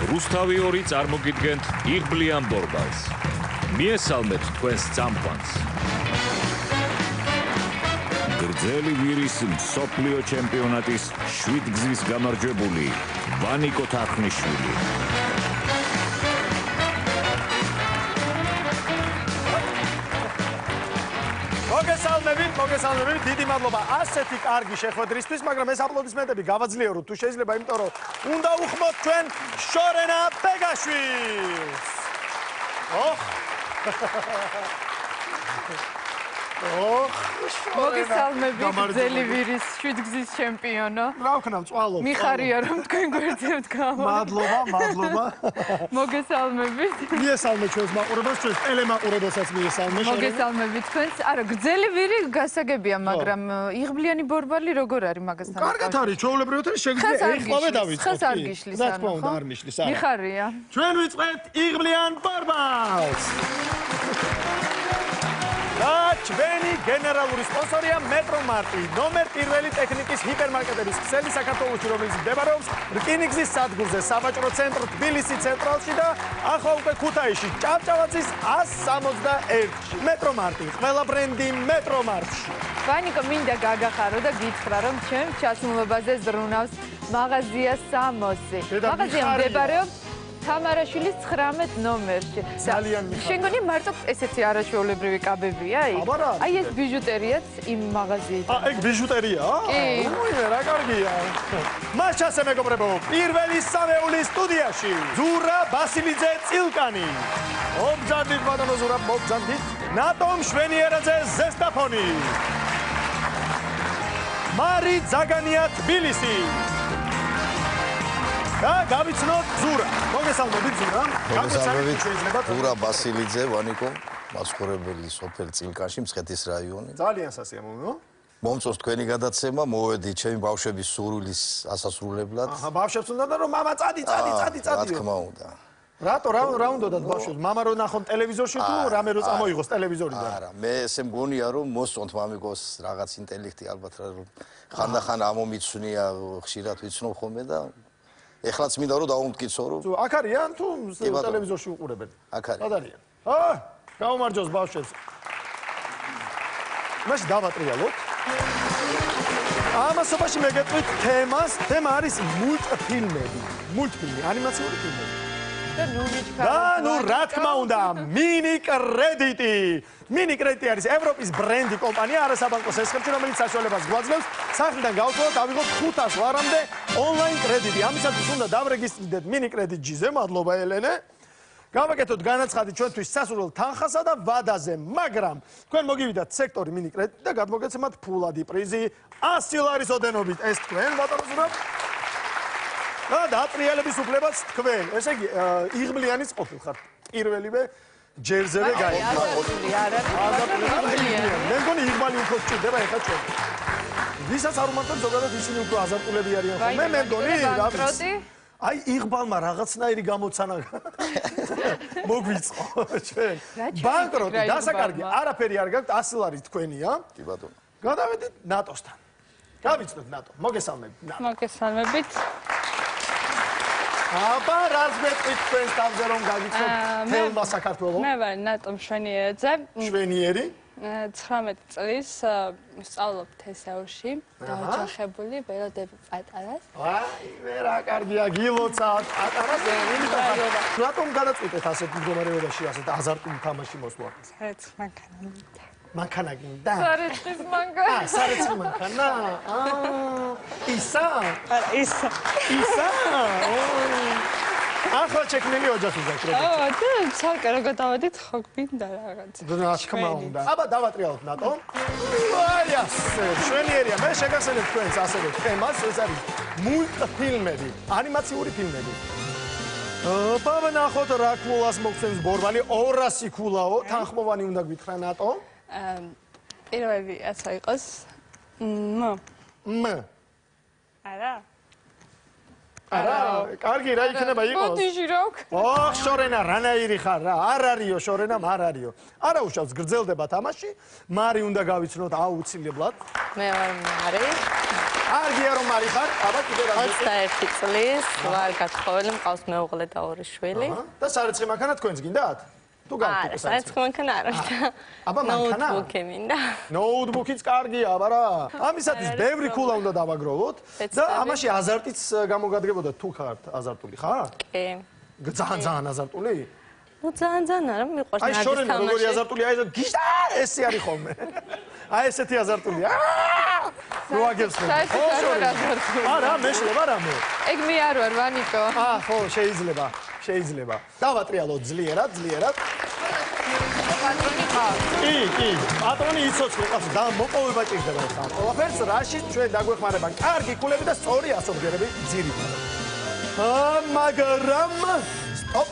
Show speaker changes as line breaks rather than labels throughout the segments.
რუსთავი 2 წარმოგიდგენთ იღბლიან ბორბალს. მიესალმეთ თქვენს წამყვანს. გრძელი ვირის მსოფლიო ჩემპიონატის 7 გზის გამარჯვებული ვანიკო თარხნიშვილი.
მოგესალმებით, დიდი მადლობა ასეთი კარგი შეხვედრისთვის, მაგრამ ეს აპლოდისმენტები გავაძლიეროთ თუ შეიძლება, იმიტომ რომ უნდა უხმოთ ჩვენ შორენა ბეგაშვილს.
მოგესალმებით, გრძელი ვირის 7 გზის ჩემპიონო.
რა ვქნა, წვალობ.
მიხარია რომ თქვენ გვერდით გავა.
მადლობა.
მოგესალმებით.
მიესალმეთ ჩვენს მაყურებელს, ჩვენს ტელემაყურებელსაც მიესალმე.
მოგესალმებით თქვენს. არა, გრძელი ვირი გასაგებია, მაგრამ იღბლიანი ბორბალი როგორ არის მაგასთან?
კარგად არის, ჩვეულებრივად არის, შეგვიძლია ეხლავე დავიწყოთ.
ხას არ გიშლის,
რა თქმა უნდა, არ მიშლის, არა.
მიხარია.
ჩვენ ვიწყებთ იღბლიან ბორბალს. ჩვენი გენერალური სპონსორია მეტრომარტი, ნომერ 1 ტექნიკის ჰიპერმარკეტების ქსელი საქართველოში, რომელიც მდებარეობს რკინიგზის სადგურზე, საბაჭრო ცენტრ თბილისის ცენტრალში და ახლა უკვე ქუთაისში, ჭავჭავაძის 161-ში. მეტრომარტი, ყველა ბრენდი მეტრომარტში.
ვანიკო, მინდა გაგახარო და გითხრა, რომ ჩემ ჩასრულობაზე ზრუნავს მაღაზია 60. მაღაზია მდებარეობს თამარაშვილის 19 ნომერში.
ძალიან მიხარია.
შენ გონი მარტო ესეთი არაჩვეულებრივი კაბებია იქ? აი ეს ბიჟუტერიაც იმ მაღაზიიდან.
ეგ ბიჟუტერიაა?
კი.
მოიმე, რა კარგია. მას ჩასე მეგობრებო, პირველი სამეული სტუდიაში ზურა ბასილიძე წილკანი. მობძანდით ბატონო ზურა, მობძანდით. ნატომ შვენიერაძე ზესტაფონი. მარი ზაგანია თბილისი. და გავიცნოთ ზურა. მოგესალმებით ზურა.
მოგესალმებით ზურა ბასილიძე, ვანიკო, მაცხოვრებელი სოფელ წილკანში, მცხეთის რაიონი.
ძალიან სასიამოვნო.
მომწონს თქვენი გადაცემა, მოვედი ჩემი ბავშვების სურვილის ასასრულებლად.
ბავშვებს უნდა და რომ მამა წადი.
რა თქმა უნდა.
რატო რა უნდათ ბავშვებს? მამა რო ნახონ ტელევიზორში თუ რამე რო წამოიღოს ტელევიზორიდან?
არა, მე ესე მგონია რომ მოსწონთ მამიკოს რაღაც ინტელექტი ალბათ რომ ხანდახან ამომიცვნია, ხშირად ვიცნობ ხოლმე და ეხლაც მინდა რომ დავუმტკიცო რომ
აქ არიან თუ ტელევიზორში უყურებენ?
აქ
არიან. გაუმარჯოს ბავშვებს. მაშინ დავატრიალოთ. ამასობაში მეგეწვით თემას, თემა არის მულტფილმი, ანიმაციური ფილმები. და ნუ რა თქმა უნდა, მინი კრედიტი. მინი კრედიტი არის ევროპის ბრენდი კომპანია, არასაბანკო სესხებში, რომელიც საშუალებას გვაძლევს სახლიდან გავთვალოთ, ავიღოთ 500 ლარამდე ონლაინ კრედიტი. ამისათვის უნდა დავრეგისტრირდეთ მინი კრედიტ-ჯიზე, მადლობა ელენე. გავაკეთოთ განაცხადი ჩვენთვის სასურველ თანხასა და ვადაზე, მაგრამ თქვენ მოგივიდათ სექტორი მინი კრედიტი და გადმოგეცემათ ფულადი პრიზი 100 ლარის ოდენობით. ეს თქვენ ბატონო ზურა. და დატრიალების უფლებაც თქვენ. ესე იგი, იღბლიანის ყოფილ ხართ. პირველივე ჯერზევე გაიგო. მე მგონი იღბალი უფრო სჭირდება ეხლა ჩვენ. ვისაც არ უმართოთ ზოგადად ისინი უფრო აზარტულები არიან ხოლმე. მე მგონი რა ვიცი. აი იღბალმა რაღაცნაირი გამოცანა მოგვიწყო ჩვენ. ბანკროტი, დასაკარგი, არაფერი არ გაქვთ, 100 ლარი თქვენია.
კი ბატონო.
გადავედით ნატოსთან. გავიცნოთ ნატო. მოგესალმებით.
მოგესალმებით.
აბა, რას მეტყვით თქვენს თავზე რომ გაგიცნოთ თელმა საქართველოს?
მე ვარ ნატომ შვენიერაძე.
შვენიერი?
19 წლის ვსწავლობ თესაურში, დაოჯახებული, ველოდები პატარას.
აი, რა კარგია, გილოცავთ პატარას. რატომ გადაწყვიტეთ ასეთ მდგომარეობაში, ასეთ აზარტულ თამაში მოსვლა?
საერთოდ მანქანა.
მანქანა გინდა?
სარეცხის მანქანა.
სარეცხის მანქანა. ისა? ისა? ახლა შექმნილი ოჯახი გაქვს როგორ?
და ცალკე როგორ დავედით, ხო გვინდა რაღაც.
რა თქმა უნდა. აბა დავატრიალოთ ნატო. აი ასე, შვენიერია. მე შეგახსენებ თქვენს ასევე თემას, ეს არის მულტფილმები, ანიმაციური ფილმები. პავენახოთ რა ქულას მოგცემს ბორბალი, 200 ქულაო, თანხმოვანი უნდა გითხრა ნატო.
პირველი ასე იყოს. არა.
კარგი რა იქნება იყოს?
ბოდიში რა ვქ?
შორენა რანაირი ხარ რა? არ არისო შორენამ არ არისო. არა უშავს გრძელდება თამაში. მარი უნდა გავიცნოთ აუცილებლად.
მე ვარ მარი.
კარგია რომ მარიხარ, აბა კიდე რა
21 წლის, ვარ გათხოვილი, მყავს მეუღლე და ორი შვილი.
და სარეცხი მანქანა თქვენს გინდათ? თუ
არა,
გაქვთ
საერთოდ მანქანა არ აქვს.
აბა მანქანა?
ნოუთბუქი მინდა.
ნოუთბუქიც კარგია, აბა რა. ამისათვის ბევრი ქულა უნდა დავაგროვოთ და ამაში აზარტიც გამოგადგებოდა თუ ხართ აზარტული, ხარ?
კი.
ძალიან ազარტული?
ნუ ძალიან არა, მიყვარს
აი
ნადის
შორენა როგორი
თამაში.
ազარტული, აი გიშდა ესე არის ხოლმე. აი ესეთი ազარტული. ნუ აგებსო.
საერთოდ არ ազარტული.
არა, მეშლება რამე.
ეგ მე არ ვარ, ვანიკო.
ხო, შეიძლება. შეიძლება. დავატრიალოთ ძლიერად.
პატრონი ყავს.
კი. პატრონი იცოცხლე ყავს და მოპოვება ჭირდება ხა. ყველაფერს რაში ჩვენ დაგვეხმარება. კარგი ქულები და სწორი ასობგერები ძირითადად. მაგრამ სტოპ.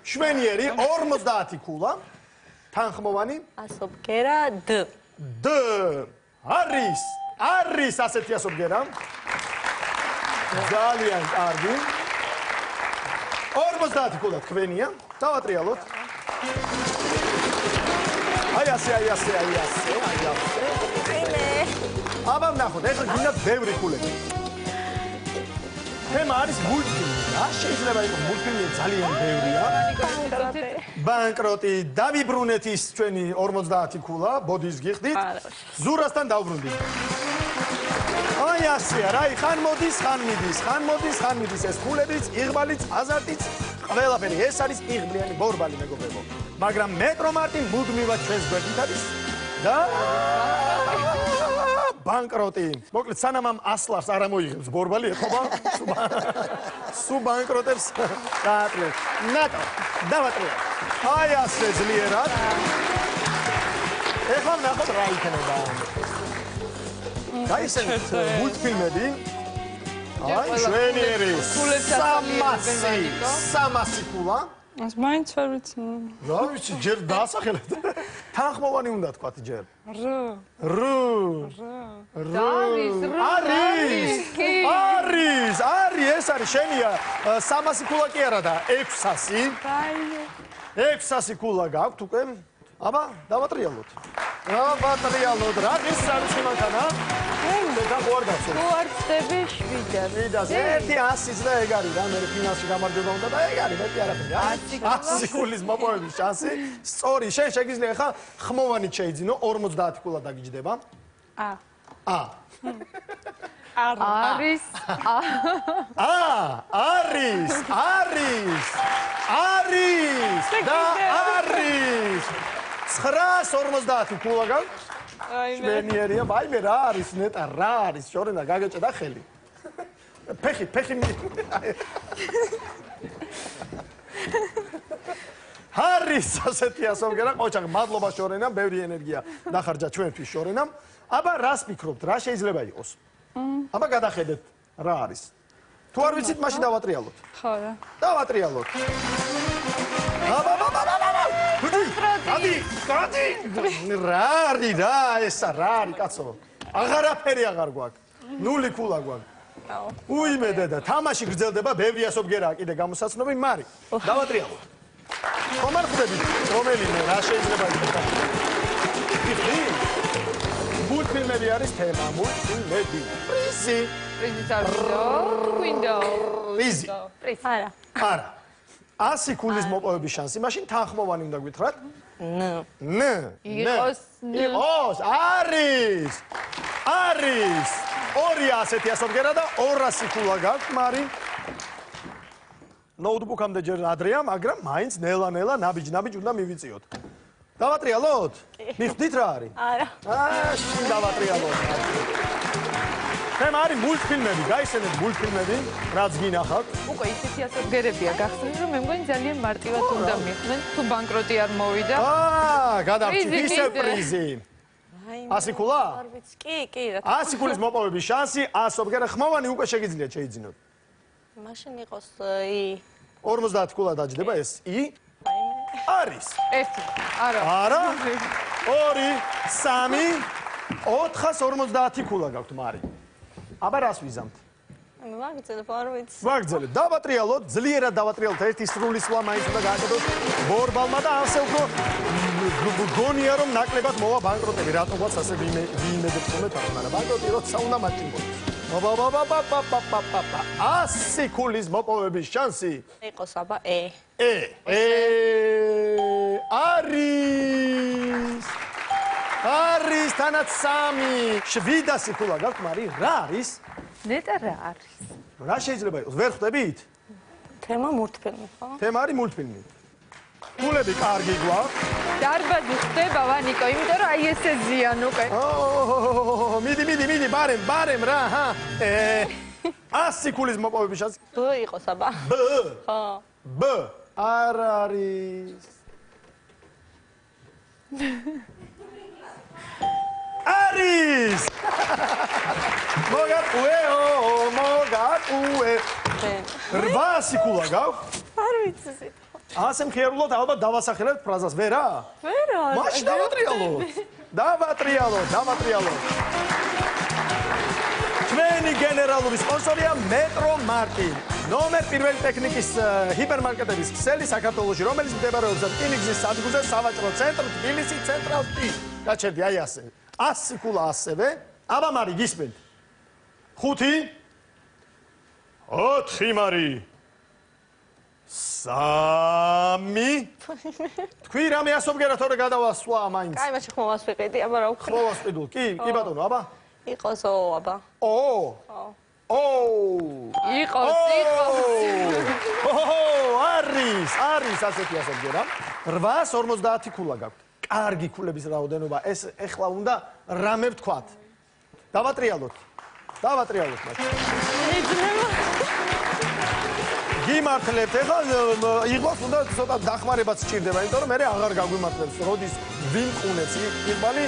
შვენიერი 50 ქულა. თანხმოვანი
ასობგერა D.
D. არის ასეთი ასობგერა. ძალიან კარგი. 50 ქულა თქვენია. დავატრიალოთ. აი ასე. აბა ნახოთ, ეხლა გინდა ბევრი ქულები. თემა არის მულტფილმი. რა შეიძლება იყოს მულტფილმი ძალიან ბევრია. ბანკროტი, დავიბრუნეთ ის ჩვენი 50 ქულა, ბოდის გიხდით. ზურასთან დავბრუნდით. აი ასეა რა, ხან მოდის, ხან მიდის ეს ქულებიც, იღბალიც, აზარტიც, ყველაფერი ეს არის იღბლიანი ბორბალი მეგობრებო. მაგრამ მეტრომარტი მუდმივად ჩვენს გვერდით არის და ბანკროტი. მოკლედ სანამ ამ ასლარს არ ამოიღებს ბორბალი ეხობა, სუ ბანკროტებს დაატრიალეთ. ნატო, დავატრიალეთ. აი ასე ძლიერად. ეხლა ნახოთ რა იქნება. გაიხსენეთ მულტფილმები. აი შვენიერი 300 ქულა.
ეს მაინც ვერ ვიცი.
რა ვიცი, ჯერ დაასახელეთ. თანხმოვანი უნდა თქვათ ჯერ. არის, ეს არის შენია 300 ქულა კი არა და 600. 600 ქულა გაქვთ უკვე. აბა, დავატრიალოთ. რა ის არის მანქანა? და ხوار გასულ.
თუ არ ცდები 7-ს.
ერთი 100-იც და ეგ არის რა, მე ფინანსში გამარჯვება უნდა და ეგ არის, მეტი არაფერი. 100 ქულის მოპოვების შანსი. სწორი, შენ შეგიძლია ხა ხმოვანით შეიძინო 50 ქულა დაგიჯდება.
არის.
და არის. 950 ქულა გაქვს. შვენიერია, ვაიმე რა არის ნეტა, რა არის, შორენა გაგეჭედა ხელი. ფეხი. არის ასეთი ასობგერა, ყოჩაღ, მადლობა შორენა, ბევრი ენერგია დახარჯა ჩვენთვის შორენამ. აბა რას ფიქრობთ, რა შეიძლება იყოს? აბა გადახედეთ, რა არის. თუ არ ვიცით, მაშინ დავატრიალოთ.
ხო რა.
დავატრიალოთ. გადი. რა არის რა ესა, რა არის კაცო? აღარაფერი აღარ გვაქვს. 0 ქულა გვაქვს. უიმე დედა, თამაში გრძელდება, ბევრი ასობგერაა კიდე გამოსაცნობი, მარი. დავატრიალოთ. ხომ არ ხვდებით, რომელიმე რა შეიძლება იყოს? მულტფილმები არის თემა, მულტფილმები. პრიზი
არ გვინდა.
პრიზი.
არა.
100 ქულის მოპოვების შანსი, მაშინ თანხმოვანი უნდა გითხრათ?
იყოს.
არის. ორი ასეთი ასობგერა და 200 ქულა გაქვთ, მარი. ნოუთბუქამდე ჯერ ადრეა, მაგრამ მაინც ნელა ნაბიჯ უნდა მივიწიოთ. დავატრიალოთ? მიხვდით რა არის?
არა.
შინ დავატრიალოთ. თემა არის მულტფილმები, გაიხსენეთ მულტფილმები, რაც გინახავთ.
უკვე ისეთი ასობგერებია გახსნილი, რომ მე მგონი ძალიან მარტივად უნდა მიხვდნენ, თუ ბანკროტი არ მოვიდა.
გადავჭით ისევ პრიზი. 100 ქულა?
არ ვიცი. კი, რა.
100 ქულის მოპოვების შანსი, ასობგერა ხმოვანი უკვე შეგიძლიათ შეიძინოთ.
მაშინ იყოს I.
50 ქულა დაჯდება ეს I. არის.
1.
არა. 2, 3, 450 ქულა გაქვთ, მარი. აბა რას ვიზამთ?
ვაგრძელებ, არ ვიცი.
ვაგრძელებ. დავატრიალოთ, ძლიერად დავატრიალოთ, ერთი სრული სვლა მაინც უნდა გააკეთოთ ბორბალმა და ასე უფრო გონია რომ ნაკლებად მოვა ბანკროტები. რატომაც ასე ვიმედებ ხოლმე თან, მაგრამ ბანკროტი როცა უნდა მარტივ მოდის. 100 ქულის მოპოვების შანსი.
იყოს აბა
არის თანაც 3 700 ქულა გაქვთ მარი რა არის
ნეტა რა არის
რა შეიძლება იყოს ვერ ხვდებით
თემა მულტფილმი ხო
თემა არის მულტფილმი ქულები კარგი გვაქვს
დარბაზი ხდება ვანიკო იმიტომ რომ აი ესე ზიან უკვე
მიდი ბარემ რა ჰა 100 ქულის მოპოვების შანსი
ბ იყოს აბა
ბ
ხო
ბ არ არის არის მოგატუე 800 ქულა გაქვს
არ ვიცი
ასე მხიარულოთ ალბათ დავასახელებთ ფრაზას ვერა მაშინ დავატრიალოთ ჩვენი გენერალური სპონსორია მეტრო მარკი ნომერ პირველი ტექნიკის ჰიპერმარკეტების ქსელი საქართველოში რომელიც მდებარეობს რკინიგზის სადგურზე სავაჭრო ცენტრ თბილისის ცენტრალში გაჩერდი აი ასე 100 ქულა ასევე აბა მარი გისმენთ 5 4 მარი 3 თქვი რამე ასობგერა თორე გადავასვლა მაინც
კაი მაშინ ხმოვას ვიყიდი აბა რა ვქნა
ხმოვას ვიყიდულ კი ბატონო აბა
იყოს აბა
იყოს
არის ასეთი ასობგერა 850 ქულა გაქვთ კარგი ქულების რაოდენობა ეს ეხლა უნდა რამე ვთქვათ დავატრიალოთ მაშინ გიმართლებთ ეხლა იღბალს უნდა ცოტა დახმარებაც სჭირდება იმიტომ რომ მე აღარ გაგვიმართლებს როდის ვიმყუნებს იღბალი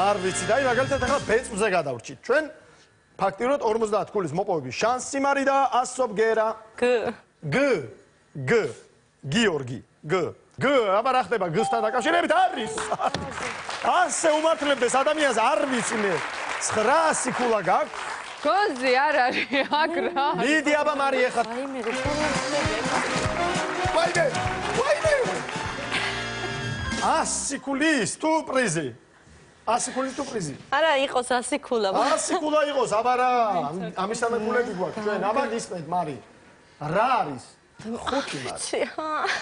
არ ვიცი და აი მაგალითად ეხლა ბეწვზე გადავრჩით ჩვენ ფაქტიურად 50 ქულის მოპოვების შანსი მარი და ასობგერა გიორგი აბა რა ხდება გ-სთან დაკავშირებით არის ასე უმართლებდეს ადამიანს არ ვიცი მე 900 ქულა გაქვს
გონზე არ არის აგრა
მიდი აბა მარი ეხლა ვაიმე 100 ქულის თუ პრიზი 100 ქულის თუ პრიზი
არა იყოს 100 ქულა
100 ქულა იყოს აბა რა ამისთანავე ქულები გვაქვს ჩვენ აბა გისმენთ მარი რა არის 5 მარი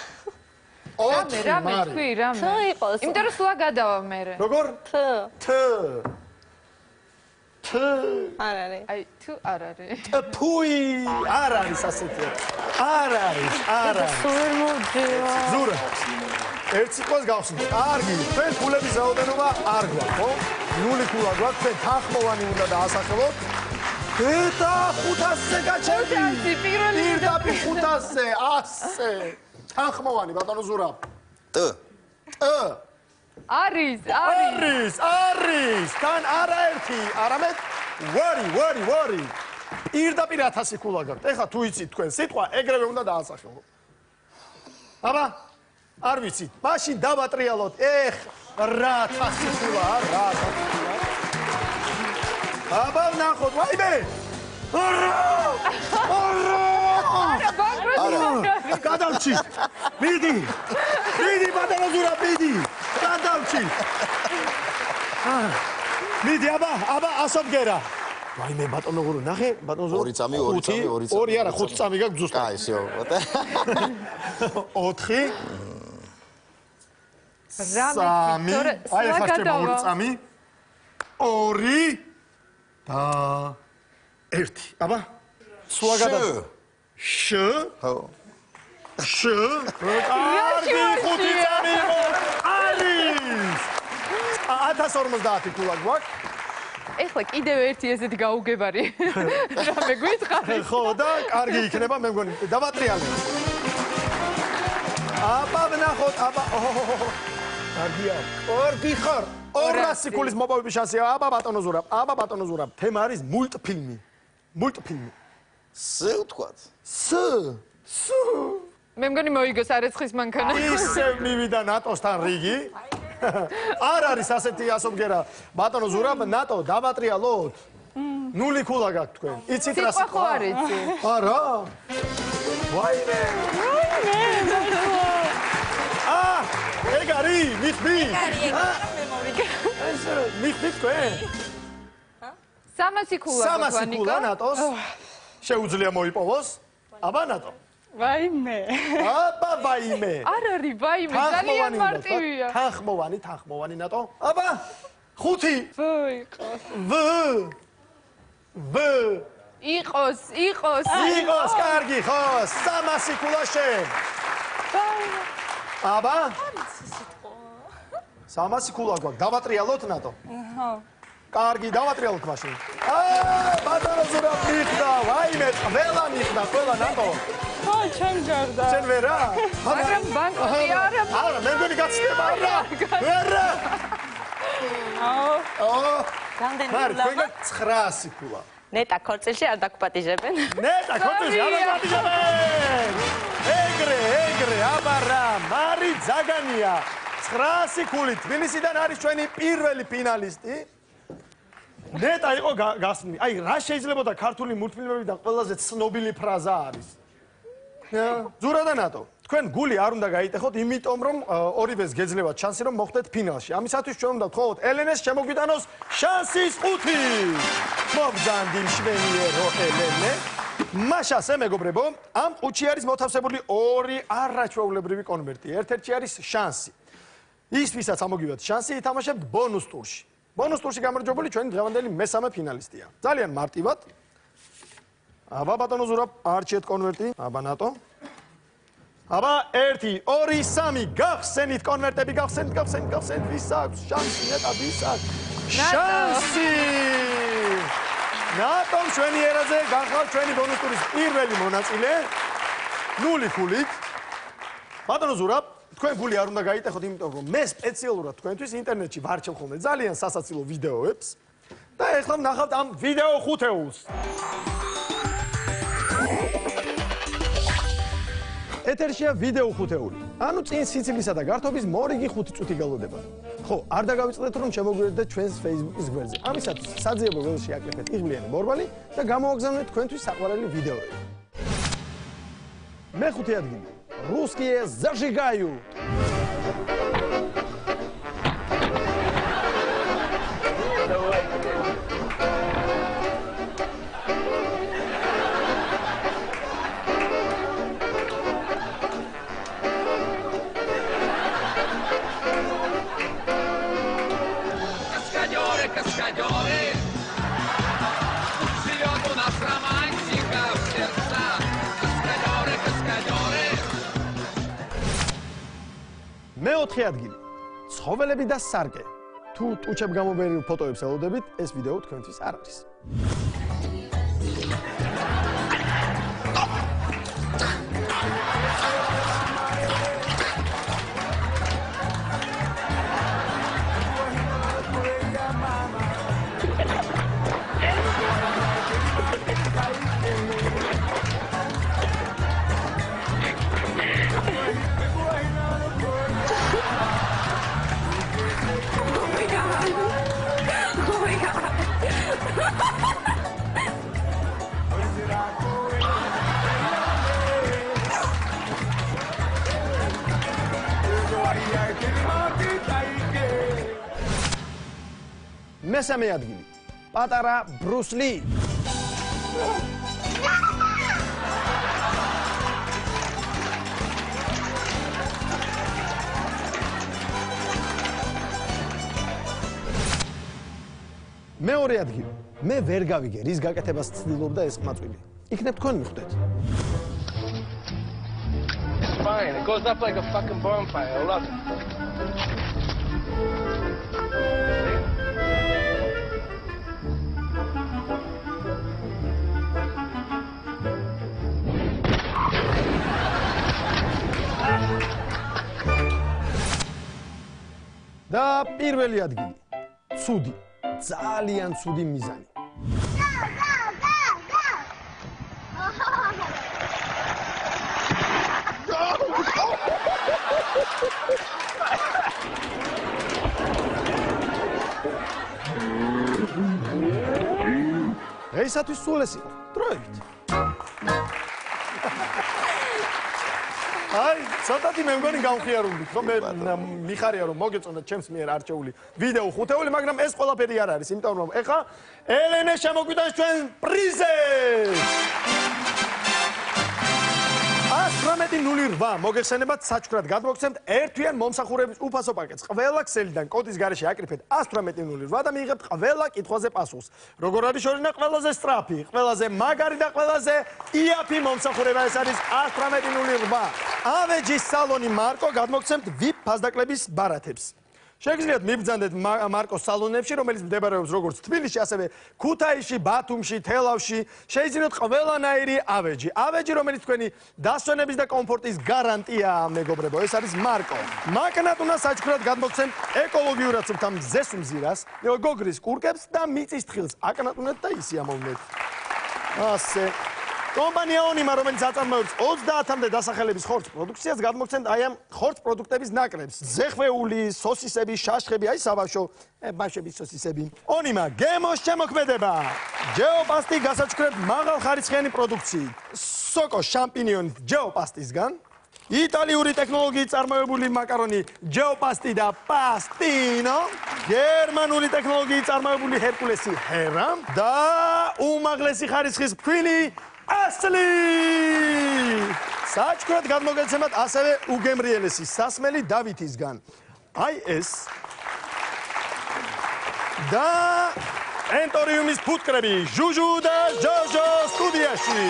რამე თქვი რამე
იყოს
იმიტომ რომ სულა გადავა მე
როგორ
თ არ არის
აი თუ არ არის
ფუი არ არის ასეთი არ არის
სულ მოძია
ზურა ერთ სიტყვას გავხსნით კარგი თქვენ ქულების რაოდენობა არ გვაქვს ხო 0 ქულა გვაქვს თქვენ თანხმოვანი უნდა დაასახელოთ და 500-ზე გაჩერდი პირდაპირ 500-ზე 100-ზე თანხმოვანი ბატონო ზურა არის თან არაერთი არამედ ვარი პირდაპირ 1000 ქულა გაქვთ ეხლა თუ იცით თქვენ სიტყვა ეგრევე უნდა დაასახელოთ აბა არ ვიცით მაშინ დავატრიალოთ რა 1000 ქულა რა 1000 ქულა აბა ნახოთ ვაიმე გადავჩით მიდი ბატონო ზურა მიდი გადავჩით მიდი აბა ასობგერა ვაიმე ბატონო გურო ნახე ბატონო ზურა 2 წამი 2 არა 5 წამი გაქვს ზუსტად
აი всё
4 აი ახლა ხდება 2 წამი 2 და 1 აბა სულა გადავა კარგი 5 წამი არის 1050 ქულა გვაქვს
ეხლა კიდევ ერთი ესეთი გაუგებარი რამე გვითხარი
ხო და კარგი იქნება მე მგონი დავატრიალებ აბა ვნახოთ აბა კარგია ორგი ხარ 200 ქულის მოპოვების შანსია აბა ბატონო ზურაბ თემა არის მულტფილმი
ს ვთქვათ
მე მგონი მოიგოს არეცხის მანქანა
ისევ მივიდა ნატოსთან რიგი არ არის ასეთი ასობგერა ბატონო ზურაბ ნატო დავატრიალოთ 0 ქულა გაქვთ თქვენ იცით რა
სიტყვა ხო არ იცი
არა ვაიმე ეგ არის მიხდი მიხდი თქვენ
300 ქულა
300 ქულა ნატოს შეუძლია მოიპოვოს. აბა ნატო.
ვაიმე.
აბა ვაიმე.
არ არის ვაიმე, ძალიან მარტივია.
თანხმოვანი ნატო. აბა 5 ვ
იყოს.
იყოს, კარგი, ხო, 300 ქულა შენ. აბა 300 ქულა გვაქვს, დავატრიალოთ ნატო.
ხო.
კარგი, დავატრიალოთ მაშინ. ბატონო ზურაბ მიხდა, ვაიმე, ყველა ნატო.
ხო, ჩემ გარდა.
შენ ვერა?
მაგრამ ბანკოტი არა.
არა, მე მგონი გაცდება, არა.
რამდენი
მარ,
ქულა?
თქვენ 900 ქულა.
ნეტა ქორწილში არ დაგპატიჟებენ.
ნეტა ქორწილში არ დაგპატიჟებენ. ეგრე, აბა რა, მარი ძაგანია. 900 ქულით თბილისიდან არის ჩვენი პირველი ფინალისტი. ნეტა იყო გასული. აი, რა შეიძლება და ქართული მულტფილმებიდან ყველაზე ცნობილი ფრაზა არის. ზურა და ნატო, თქვენ გული არ უნდა გაიტეხოთ, იმიტომ რომ ორივეს გეძლევათ შანსი რომ მოხვდეთ ფინალში. ამისათვის ჩვენ უნდა ვთხოვოთ ელენეს შემოგვიტანოს შანსის 5. მოგძანდი მშვენიერო ელენე. მაშასე მეგობრებო, ამ ყუთში არის მოთავსებული ორი არაჩვეულებრივი კონვერტი. ერთ-ერთი არის შანსი. ის ვისაც ამოგივათ შანსი ითამაშებთ ბონუს ტურში. ბონუს ტურში გამარჯვებული ჩვენი დღევანდელი მესამე ფინალისტია. ძალიან მარტივად. აბა ბატონო ზურაბ, არჩიეთ კონვერტი. აბა ნატო. აბა 1 2 3 გახსენით კონვერტები, გახსენით. ვის აქვს შანსი ნეტა, ვის აქვს? შანსი! ნატომ ჩვენი ერაზე გახავთ ჩვენი ბონუს ტურის პირველი მონაწილე. 0 ქულით. ბატონო ზურაბ, თქვენ გული არ უნდა გაიტეხოთ, იმიტომ რომ მე სპეციალურად თქვენთვის ინტერნეტში ვარჩევ ხოლმე ძალიან სასაცილო ვიდეოებს და ეხლა ვნახავთ ამ ვიდეო ხუთეულს. ეთერშია ვიდეო ხუთეული. ანუ წინ სიცილისა და გართობის მორიგი 5 წუთი გალოდება. ხო, არ დაგავიწყდეთ რომ შემოგვიერთდეთ ჩვენს Facebook-ის გვერდზე. ამისათვის საძიებო ველში აკეთეთ იღბლიანი მორბალი და გამოვაგზავნეთ თქვენთვის საყვარელი ვიდეოები. მეხუთე ადგილი. Русские зажигаю.
Каскадеры, живет у нас романтика в сердцах. Каскадеры.
მეოთხე ადგილი. ცხოველები და სარკე. თუ ტუჩებ გამომერილ ფოტოებს ელოდებით, ეს ვიდეო თქვენთვის არ არის. მესამე ადგილი. პატარა ბრუს ალი. მეორე ადგილი. მე ვერ გავიგე, რის გაკეთებას ცდილობდა ეს ყმაწვილი. იქნებ თქვენ მიხვდეთ.
It's fine. It goes up like a fucking bonfire. I love it.
და პირველი ადგილი. ცუდი, ძალიან ცუდი მიზანი. ესათვის სულ ეს იყო. დროებით. აი, ცოტათი მე მგონი გავხიარულით, რომ მე მიხარია რომ მოგეწონათ ჩემს მიერ არჩეული ვიდეო ხუთეული, მაგრამ ეს ყველაფერი არ არის, იმიტომ რომ ეხა ელენე შემოგვიტანს ჩვენ პრიზებს. 118.08 მოგეხსენებათ საჩუქრად გადმოგცემთ ერთვიან მომსახურების უფასო პაკეტს. ყველა ქსელიდან კოდის გარეშე აკრიფეთ 118.08 და მიიღებთ ყველა კითხვაზე პასუხს. როგორ არის შორინა ყველაზე სწრაფი, ყველაზე მაგარი და ყველაზე იაფი მომსახურება ეს არის 118.08. ავეჯის სალონი მარკო გადმოგცემთ VIP ფასდაკლების ბარათებს. შეგიძლიათ მიბრძანდეთ მარკოს სალონებში, რომელიც მდებარეობს როგორც თბილისში, ასევე ქუთაისში, ბათუმში, თელავში. შეიძინოთ ყველანაირი ავეჯი. ავეჯი, რომელიც თქვენი დასვენების და კომფორტის გარანტიაა, მეგობრებო, ეს არის მარკო. მაკნატუნა საჩუქრად გადმოგცემთ ეკოლოგიურად სუფთა მზეს უმზირას, გოგრის კურკებს და მიწის თხილს. აკნატუნეთ და ისი ამოვნეთ. ასე. კომპანია ონიმა, რომელიც აწარმოებს 30-მდე დასახელების ხორცს პროდუქციას, გადმოგცემთ აი ამ ხორცს პროდუქტების ნაკრებს. ზეხვეული, სოსისები, შაშხები, აი საბავშვო ბავშვების სოსისები. ონიმა გემოს შემოქმედება. ჯეოპასტი გასაჩუქრად მაღალხარისხიანი პროდუქციით. სოკო შამპინიონით ჯეოპასტისგან. იტალიური ტექნოლოგიით წარმოებული მაკარონი ჯეოპასტი და პასტინო. გერმანული ტექნოლოგიით წარმოებული ჰერკულესი ჰერა და უმაღლესი ხარისხის ფქვილი ასლი. საჩუქრად გადმოგეცემათ ასევე უგემრიელესი სასმელი დავითისგან. აი ეს და ენტორიუმის ფუტკრები ჟუჟუ და ჟოჟო სტუდიაში.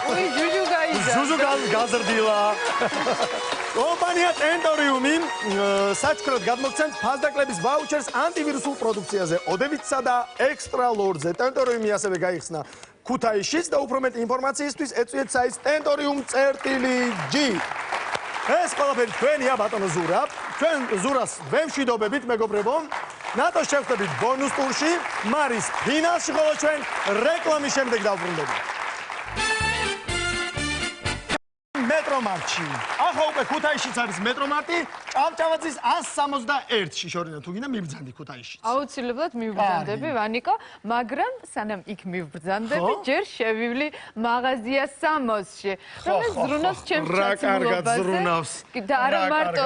უი ჟუჟუ გაიზარდა.
ჟუჟუ გაზრდილა. კომპანია ტენტორიუმი საჩუქრად გადმოგცემთ ფასდაკლების ვაუჩერს ანტივირუსულ პროდუქციაზე ოდევიცსა და ექსტრა ლორდზე. ტენტორიუმი ასევე გაიხსნა ქუთაისშიც და უფრო მეტი ინფორმაციისთვის ეწვიეთ საიტს tentorium.g. ეს ყველაფერი თქვენია ბატონო ზურა. ჩვენ ზურას ვემშვიდობებით მეგობრებო. ნატოს შევხვდებით ბონუს ტურში, მარის ფინალში, ხოლო ჩვენ რეკლამის შემდეგ დავბრუნდებით. მეტრომარტში. ახლა უკვე ქუთაისშიც არის მეტრომარტი, ჭავჭავაძის 161-ში შორინა თუ გინდა მიბრძანდი ქუთაისშიც.
აუცილებლად მივბრძანდები ვანიკო, მაგრამ სანამ იქ მივბრძანდები, ჯერ შევივლი მაღაზია სამოსში. რომელიც ზრუნავს ჩემს ჩაცმულობაზე. და არა მარტო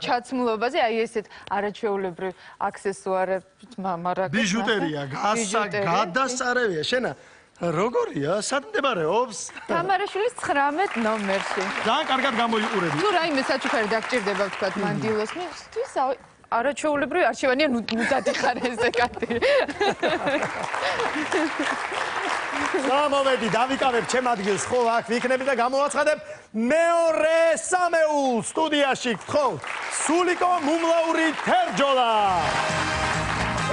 ჩაცმულობაზე, აი ესეთ არაჩვეულებრივ აქსესუარებით, მაგრამ
ბიჟუტერია, გადასარევია. შენა როგორია? სად მდებარეობს?
თამარაშვილის 19 ნომერში.
ძალიან კარგად გამოიყურები.
თუ რაიმე საჩუქარი დაგჭირდება ვთქვათ მანდილოს, მისთვის არაჩვეულებრივი არჩევანია ნუდადი ხარ ესე კაცი.
გამოვედი, დავიკავებ ჩემ ადგილს, ხო, აქ ვიქნები და გამოვაცხადებ მეორე სამეულ სტუდიაში, ხო, სულიკო მუმლაური თერჯოლა.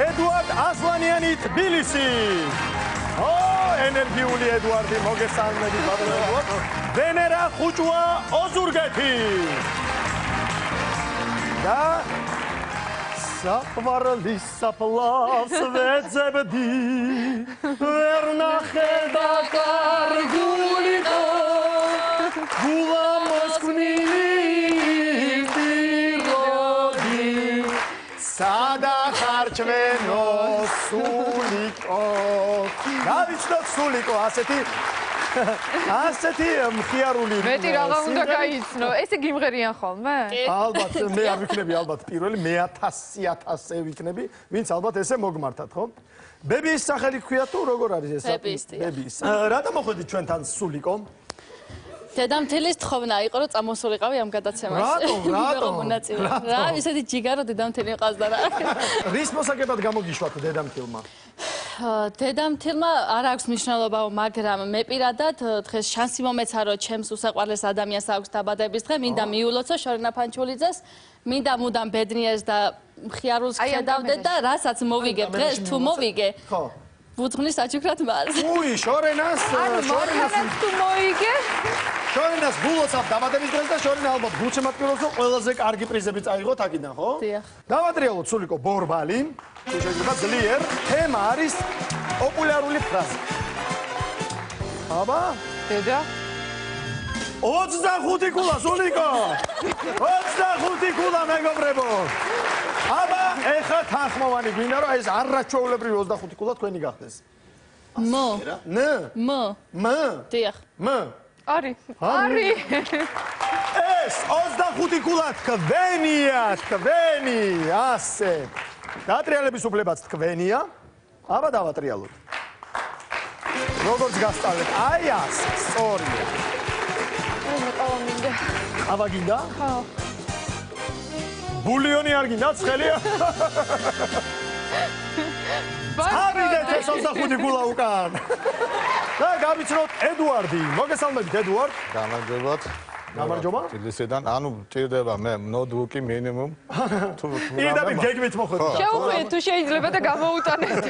ედუარდ ასლანიანი თბილისი. ენერგიული ედუარდი მოგესალმები ბატონო. ვენერა ხუჭვა ოზურგეთი. და საყვარლის საფლავს ვეძებდი ვერ ნახება კარგულიყო გულა მოსკვნილი ვიროდი სადა ხარჩვენო სულიკო. გავიცნოთ სულიკო ასეთი მხიარული.
მეტი რაღა უნდა გაიცნო. ესე გიმღერიან ხოლმე?
ალბათ მე არ ვიქნები ალბათ პირველი, მე 1000 ვიქნები, ვინც ალბათ ესე მოგმართათ, ხო? ბებიის სახელი ქვია თუ როგორ არის ეს? ბებიის. რატომ მოხვედით ჩვენთან სულიკო?
დედამთილის თხოვნა იყო, რომ წამოსულიყავი ამ გადაცემაში.
რატომ?
რა, ისეთი ჯიგარო დედამთილი ყავს და რა.
რის მოსაგებად გამოგიშვათ დედამთილმა?
დედამთილმა არ აქვს მნიშვნელობა, მაგრამ მე პირადად დღეს შანსი მომეცა, რომ ჩემს უსაყვარლეს ადამიანს აქვს დაბადების დღე, მინდა მიულოცო შორინა ფანჩულიძეს, მინდა მუდამ ბედნიერს და მხიარულს ხედავდე და რასაც მოვიგე დღეს თუ მოვიგე. ხო. ვუძღვნი საჩუქრად მას.
უი, შორენას
თუ მოიგე?
შორენას გულოცავ დაბადების დღეს და შორენა ალბათ გულშემატკივრობს, რომ ყველაზე კარგი პრიზები წაიღოთ აქედან, ხო?
დიახ.
დავატრიალოთ სულიკო ბორბალი. თუ შეიძლება ძლიერ, თემა არის პოპულარული ფრაზა. აბა,
დედა
25 კულა სულიკო. 25 კულა მეგობრებო. აბა, ეხა თანხმოვანი გვინდა, რომ ეს არაჩვეულებრივი 25 კულა თქვენი გახდეს.
მ
ნ
მ
მ
დიახ
მ
არის არის
ეს 25 კულა თქვენი ასე დაატრიალების უფლებაც თქვენია აბა დავატრიალოთ როგორც გასწავლეთ აი ასე სწორია
მეყავა მინდა
აბა გინდა
ხო
ბულიონი არ გინდა ცხელია ავიდეთ ეს 25 კულა უკან და გავიცნოთ ედუარდი მოგესალმებით ედუარდ
გამარჯობათ.
გამარჯობა
ილისედან, ანუ ჭირდება მე ნოუთბუქი მინიმუმ.
პირდაპირ გეგმით მოხდა
შეუხვიეთ თუ შეიძლება და გამოუტანეთ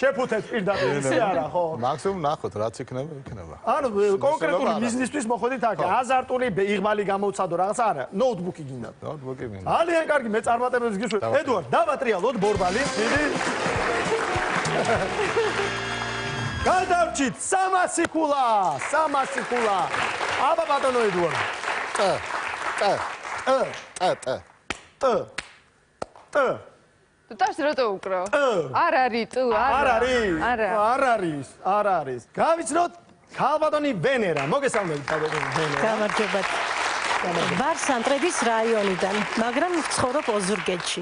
შეფუთეთ პირდაპირ ისე არა ხო
მაქსიმუმ ნახოთ რაც იქნება, იქნება.
ანუ კონკრეტული ბიზნესთვის მოხდით აქ აზარტული იღმალი გამოცადო რაღაც არა ნოუთბუქი გინდა
ნოუთბუქი მინდა.
ძალიან კარგი მე წარმატებებს გისურვებ ედუარდ დავატრიალოთ ბორბალი დიდი გადავჭით 300 კულა აბა ბატონო ედუარდ
ტ
ტას რატო უკრავ არ არის თუ
არ არის გავიცნოთ ქალბატონი ვენერა მოგესალმებით ქალბატონი ვენერა
გამარჯობათ ვარ სანტრების რაიონიდან მაგრამ ვცხოვრობ ოზურგეთში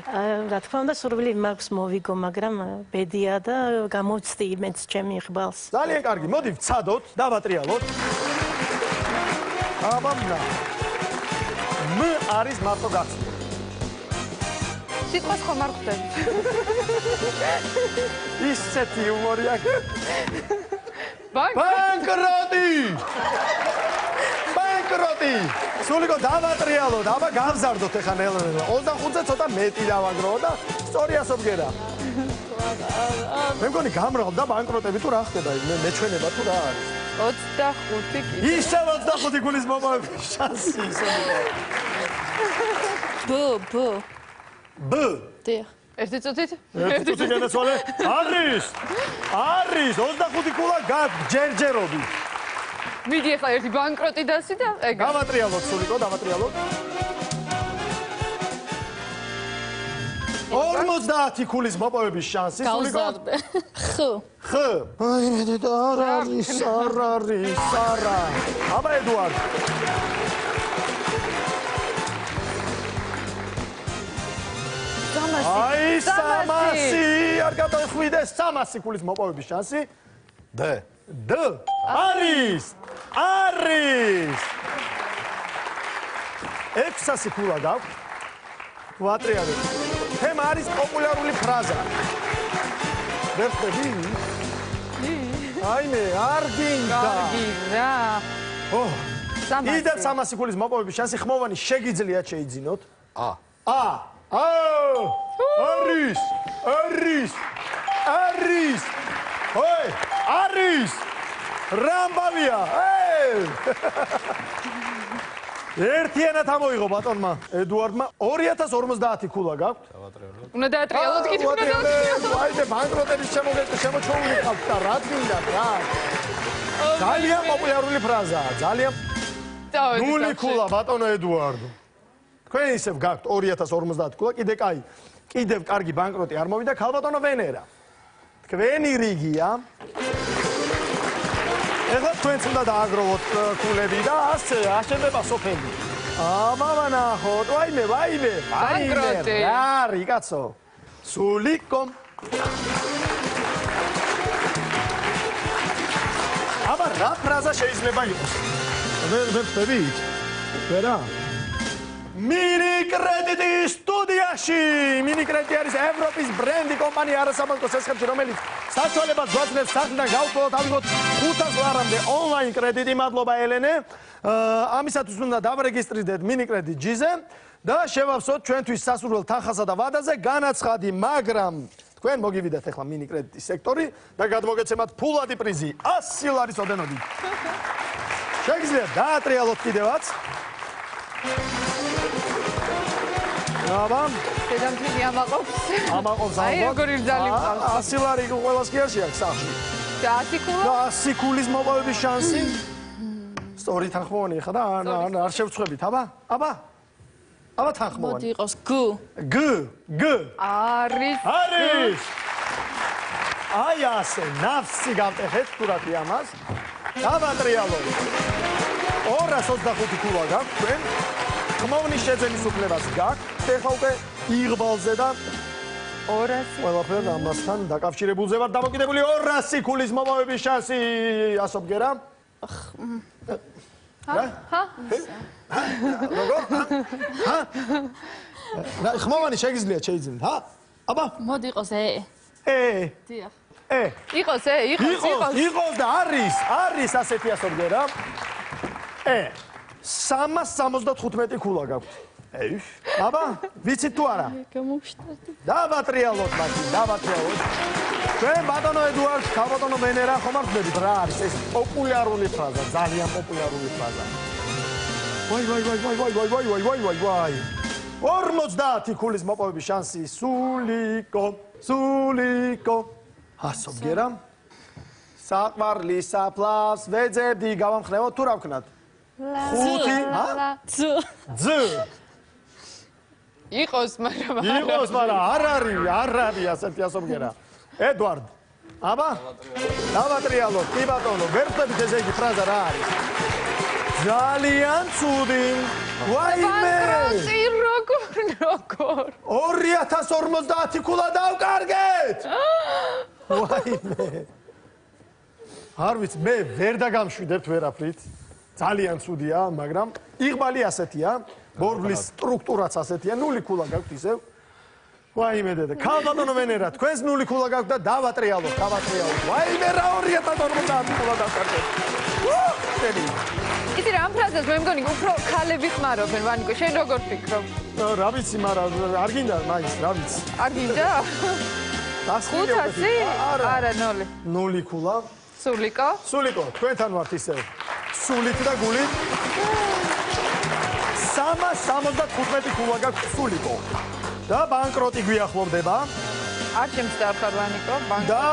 რა თქმა უნდა სურვილი მაქვს მოვიგო მაგრამ ბედია და გამოვცდი მეც ჩემი იღბალს
ძალიან კარგი მოდი ვცადოთ დავატრიალოთ აბა მ არის მარტო გაცნობა
სიტყვას ხომ არ ხვდები
ისეთი იუმორი აქვს
ბანკროტი
სულიკო დავატრიალოთ აბა გავზარდოთ ეხა ნელ-ნელა 25-ზე ცოტა მეტი დავაგროვო და სწორია სოფგერა მე მგონი გამრავლდა ბანკროტები თუ რა ხდება მეჩვენება თუ რა არის
25 კი
ისე 25 გულის მომავების შანსი
ბ დიახ
ერთი წუთით
ერთი წუთი განაცვალე არის 25 კულა ჯერჯერობი
მიდი ახლა ერთი ბანკროტი დასი და ეგ
დავატრიალოთ სულიკო დავატრიალოთ 50 კულის მოპოვების შანსი სულიკო ხ აი მე და არ არის აბა ედუარდ აი 300 არ გადახვიდეს 300 კულის მოპოვების შანსი
დ
არის 600 კულა გაქვს ვატრიალეთ თემა არის პოპულარული ფრაზა ვერ ხვდები აი მე არ გინდა იდა 300 კულის მოპოვების შანსი ხმოვანი შეგიძლიათ შეიძინოთ არის რამბავია ერთიანად ამოიღო ბატონმა ედუარდმა 2050 კულა გაქვთ
უნდა დაატრიალოთ კიდევ
აი მე ბანკროტების შემოჩეული ხალხ და რა გინდა რა ძალიან პოპულარული ფრაზაა ძალიან 0 კულა ბატონო ედუარდო თქვენ ისევ გაქვთ 2050 კულა კიდევ კარგი ბანკროტი არ მოვიდა ქალბატონო ვენერა თქვენი რიგია ეხლა თქვენც უნდა დააგროვოთ კულები და ასე აშენდება სოფელი აბა ნახოთ ვაიმე
ბანკროტი
რა არის კაცო სულიკო აბა რა ფრაზა შეიძლება იყოს ვერ ხვდებით ვერა Mini Credit სტუდიაში Mini Credit არის ევროპის ბრენდი კომპანია არასაბანკო სესხებში რომელიც საშუალებას გვაძლევს სახლიდან გავწოდოთ ავიღოთ 500 ლარამდე ონლაინ კრედიტი მადლობა ელენე ამისათვის უნდა დავრეგისტრირდეთ Mini Credit G-ზე და შევავსოთ ჩვენთვის სასურველ თანხასა და ვადაზე განაცხადი მაგრამ თქვენ მოგივიდათ ახლა Mini Credit-ის სექტორი და გადმოგეცემათ ფულადი პრიზი 100 ლარის ოდენობით შეგიძლიათ დაატრიალოთ კიდევაც აბა
დედამთილი ამაყობს
აი
როგორი რძალი მყავს
100 ლარი ყველას კი არ შეაქვს სახში
და 100 კულა
და 100 კულის მოპოვების შანსი სწორი თანხმოვანი ხა და არ შევწყვებით აბა თანხმოვანი
მოდი იყოს
გ
არის
აი ასე, ნავსი გავტეხეთ, თუ რა თქმა ამას. დავატრიალოთ. 225 ქულა გაქვთ თქვენ. ხმოვნის შეძენის უფლებას გაქვთ. ეხლა უკვე იღბალზე და
200
ყველაფერ ამასთან დაკავშირებულზე ვარ დამოკიდებული 200 ქულის მომავების შანსი ასობგერა. როგორ? ხმოვანი შეგიძლიათ შეიძინოთ, ჰა? აბა,
მოდი იყოს ე. დიახ.
იყოს
იყოს და არის ასეთი ასობგერა. 375 ქულა გაქვთ. აბა, ვიცით თუ არა?
გამოვშტარდი.
დავატრიალოთ მათი, დავატრიალოთ. ჩვენ ბატონო ედუარდ, ბატონო ვენერა ხომ არ ხდებით რა არის ეს პოპულარული ფრაზა, ძალიან პოპულარული ფრაზა. ვაი 50 ქულის მოპოვების შანსი სულიკო. ასობგერა. საყვარლის საფლავს ვეძებდი, გავამხნევოთ თუ რა ვქნათ? 5 ძ
იყოს, მაგრამ
არ არის ასეთი ასობგერა. ედუარდ, აბა, დავატრიალოთ, კი ბატონო, ვერ ხვდებით ესე იგი ფრაზა რა არის. ძალიან ცუდი. ვაიმე!
როგორ?
2050 ქულა დავკარგეთ! ვაიმე! არ ვიცი, მე ვერ დაგამშვიდებთ ვერაფრით. ძალიან ცუდია, მაგრამ იღბალი ასეთია, ბორბლის სტრუქტურაც ასეთია, 0 ქულა გაქვთ ისევ. ვაიმე დედა, ქალბატონო ვენერა, თქვენს 0 ქულა გაქვთ და დავატრიალოთ. ვაიმე რა 2050 ქულა დავკარგეთ.
იცი რა ამ ფრაზას მე მგონი უფრო ქალები ხმარობენ, ვანიკო, შენ როგორ ფიქრობ?
რა ვიცი, მაგრამ არ გინდა მაინც, რა ვიცი.
არ გინდა? 500? არა, 0.
0 ქულა. სულიკო, თქვენთან ვართ ისევ. სულით და გულით. 375 ქულა გაქვთ სულიკო. და ბანკროტი გვიახლოვდება.
არ შემწდარხარ ვანიკო,
და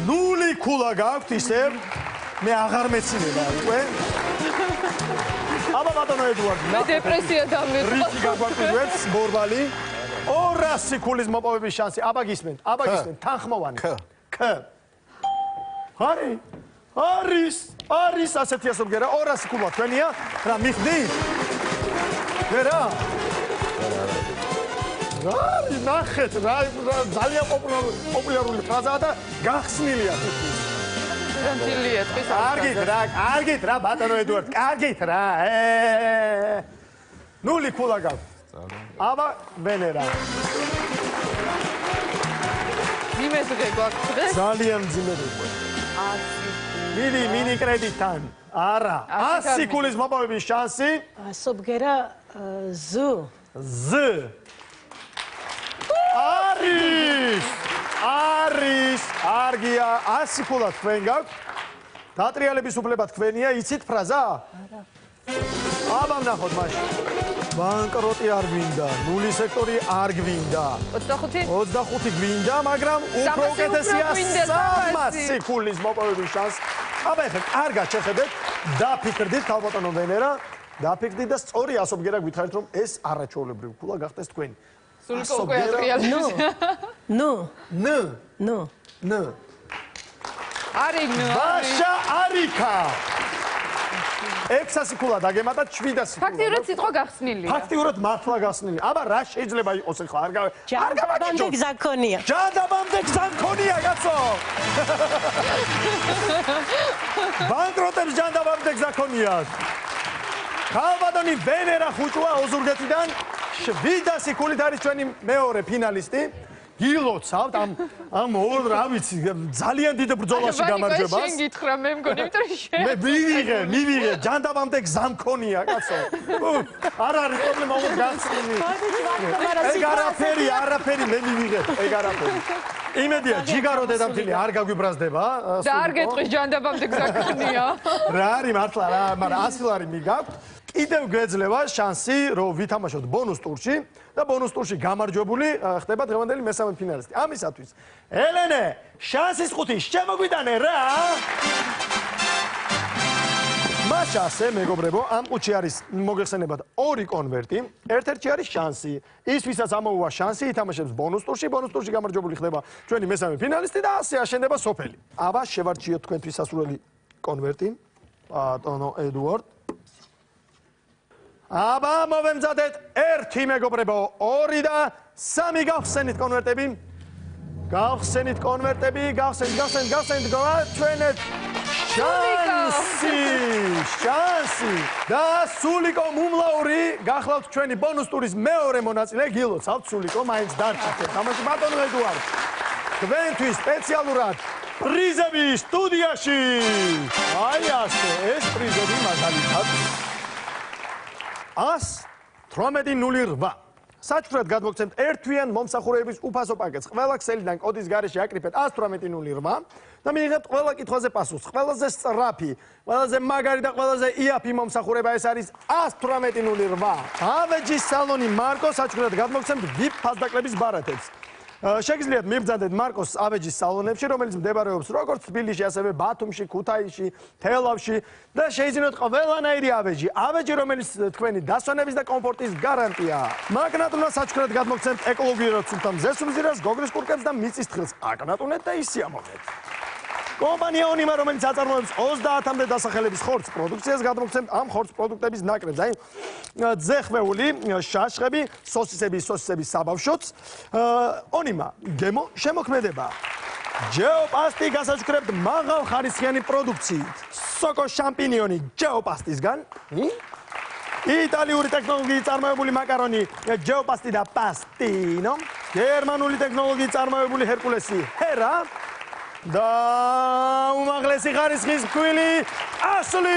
0 ქულა გაქვთ ისევ. მე აღარ მეცინება უკვე. აბა ბატონო ედუარდ,
მე დეპრესია დამეწყო.
რითი გაგვაკვირვებს ბორბალი? 200 ქულის მოპოვების შანსი. აბა გისმენთ, თანხმოვანი. ქ. არის ასეთი ასობგერა 200 ქულა თქვენია რა მიხდით? ვერა? რა ნახეთ რა ძალიან პოპულარული ფრაზაა და გახსნილია თითქმის. კარგით რა ბატონო ედუარდ, კარგით რა. 0 ქულა გაქვთ. აბა ვენერა.
მიმეძღე გვაქვს დღეს?
ძალიან მძიმედ იყო. 100 მინი კრედიტთან. არა, 100 ქულის მოპოვების შანსი.
ასობგერა ზ. არის. არგია 100 ქულა თქვენ გაქვთ. დატრიალების უფლება თქვენია, იცით ფრაზა? არა. აბა ნახოთ მაშინ. ბანკროტი არ გვინდა, 0 სექტორი არ გვინდა. 25 გვინდა, მაგრამ უფრო უკეთესია 300 ქულის მოპოვების შანსი. აბა ეხლა კარგად შეხედეთ, დაფიქრდით ქალბატონო ვენერა, დაფიქრდით და სწორი ასობგერა გვითხრით რომ ეს არაჩვეულებრივი ქულა გახდეს თქვენი.
სულიკო უკვე ატრიალებს. არის
ბაშა არიქა. 600 ქულა დაგემატათ 700 ქულა.
ფაქტიურად სიტყვა გახსნილია.
ფაქტიურად მართლა გახსნილი. აბა რა შეიძლება იყოს ახლა არ
ჯანდაბამდე გზა მქონია.
ჯანდაბამდე გზა მქონია კაცო. ბანკროტებს ჯანდაბამდე გზა მქონიათ. ქალბატონი ვენერა ხუჭვა ოზურგეთიდან 700 ქულით არის ჩვენი მეორე ფინალისტი. გილოცავთ ამ ორ რა ვიცი ძალიან დიდ ბრძოლაში გამარჯვებას.
შენ გითხრა მე მგონი, იმიტომ შენ.
მე მივიღე, ჯანდაბამდე გზა მქონია, კაცო. არ არის პრობლემა, უნდა გახსნილი. არაფერი მე მივიღე, ეგ არაფერი. იმედია, ჯიგარო დედამთილი არ გაგვიბრაზდება.
და არ გეტყვის ჯანდაბამდე გზა მქონია.
რა არის მართლა რა, მაგრამ 100 ლარი მიგაქვთ. კიდევ გვეძლევა შანსი, რომ ვითამაშოთ ბონუს ტურში და ბონუს ტურში გამარჯვებული ხდება დღევანდელი მესამე ფინალისტი. ამისათვის, ელენე, შანსის ყუთი შემოგვიტანე რა. მას
არის ასე, მეგობრებო, ამ ყუთში არის მოგეხსენებათ 2 კონვერტი, ერთ-ერთი არის შანსი. ის, ვისაც ამოუვა შანსი, ითამაშებს ბონუს ტურში, ბონუს ტურში გამარჯვებული ხდება ჩვენი მესამე ფინალისტი და ასე აშენდება სოფელი. აბა, შევარჩიოთ თქვენთვის სასურველი კონვერტი. ბატონო ედუარდ. აბა, მოვემზადეთ 1 მეგობრებო, 2 და 3 გავხსენით კონვერტები. გავხსენით კონვერტები, გავხსენით, გავაჩვენეთ შანსი და სულიკო მუმლაური გახლავთ ჩვენი ბონუს ტურის მეორე მონაწილე, გილოცავთ სულიკო, მაინც დარჩით. თამაში ბატონო ედუარდ, თქვენთვის სპეციალურად პრიზები სტუდიაში. აი ასე, ეს პრიზები მაგალითად 118.08. საჩუქრად გადმოგცემთ ერთვიან მომსახურეების უფასო პაკეტს. ყველა ქსელიდან კოდის გარეშე აკრიფეთ 118.08 და მიიღებთ ყველა კითხვაზე პასუხს. ყველაზე სწრაფი, ყველაზე მაგარი და ყველაზე იაფი მომსახურება ეს არის 118.08. ავეჯის სალონი მარკო საჩუქრად გადმოგცემთ VIP ფასდაკლების ბარათებს. შეგიძლიათ მიბრძანდეთ მარკოს ავეჯის სალონებში, რომელიც მდებარეობს როგორც თბილისში, ასევე ბათუმში, ქუთაისში, თელავში და შეიძინოთ ყველანაირი ავეჯი. ავეჯი, რომელიც თქვენი დასვენების და კომფორტის გარანტიაა. მაგნატურა საჩუქრად გადმოგცემთ ეკოლოგიურად სუფთა მზესუმზირას, გოგრის კურკებს და მიწის თხილს. აკნატუნეთ და ისიამოვნეთ. კომპანია ონიმა, რომელიც აწარმოებს 30-მდე დასახელების ხორცს პროდუქციას, გადმოგცემთ ამ ხორცს პროდუქტების ნაკრებს. აი, ძეხვეული, შაშხები, სოსისების საბავშვოც. ონიმა, გემო შემოქმედება. ჯეოპასტი გასაჩუქრებთ მაღალხარისხიანი პროდუქციით. სოკო შამპინიონი ჯეოპასტისგან. იტალიური ტექნოლოგიით წარმოებული მაკარონი ჯეოპასტი და პასტინო. გერმანული ტექნოლოგიით წარმოებული ჰერკულესი ჰერა. და უმაღლესი ხარისხის ფქვილი ასლი.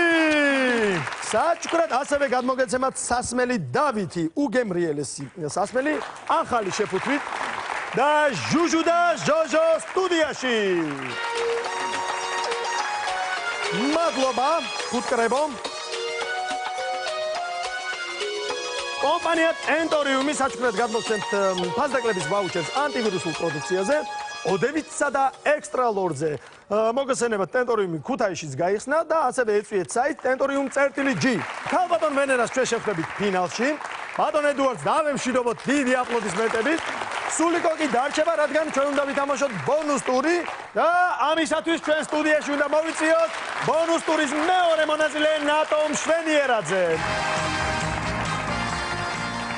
საჩუქრად ასევე გადმოგეცემათ სასმელი დავითი, უგემრიელესი სასმელი, ახალი შეფუთვით და ჟუჟუ და ჟოჟო სტუდიაში. მადლობა, ფუტკრებო. კომპანია ტენტორიუმი საჩუქრად გადმოგცემთ ფასდაკლების ვაუჩერს ანტივირუსულ პროდუქციაზე. ოდევიცსა და ექსტრალორზე. მოგესალმებით, ტენტორიუმი ქუთაისშიც გაიხსნა და ასევე ეწვიეთ საიტ tentorium.g. ქალბატონ ვენერას ჩვენ შევხვდებით ფინალში. ბატონ ედუარდს დავემშვიდობოთ დიდი აპლოდისმენტებით. სულიკო კი დარჩება, რადგან ჩვენ უნდა ვითამაშოთ ბონუს ტური და ამისათვის ჩვენ სტუდიაში უნდა მოვიწიოთ ბონუს ტურის მეორე მონაწილე ნატო მშვენიერაძე.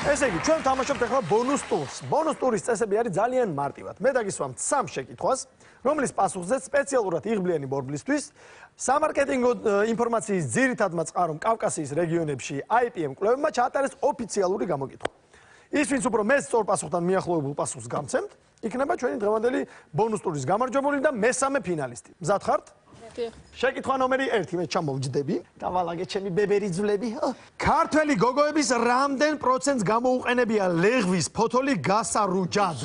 ესე იგი, ჩვენ ვთამაშობთ ახლა ბონუს ტურს. ბონუს ტურის წესები არის ძალიან მარტივად. მე დაგისვამთ 3 შეკითხვას, რომლის პასუხზეც სპეციალურად იღბლიანი ბორბლისთვის სამარკეტინგო ინფორმაციის ძირითადმა წყარომ კავკასიის რეგიონებში IPM კვლევებმა ჩაატარეს ოფიციალური გამოკითხვა. ის, ვინც უფრო მეტ სწორ პასუხთან მიახლოებულ პასუხს გამცემთ, იქნება ჩვენი დღევანდელი ბონუს ტურის გამარჯვებული და მესამე ფინალისტი. მზად ხართ? შეკითხვა ნომერი 1, მე ჩამოვჯდები. დავალაგეთ ჩემი ბებერი ძვლები. ქართველი გოგოების რამდენ პროცენტს გამოუყენებია ლეღვის ფოთოლი გასარუჯად?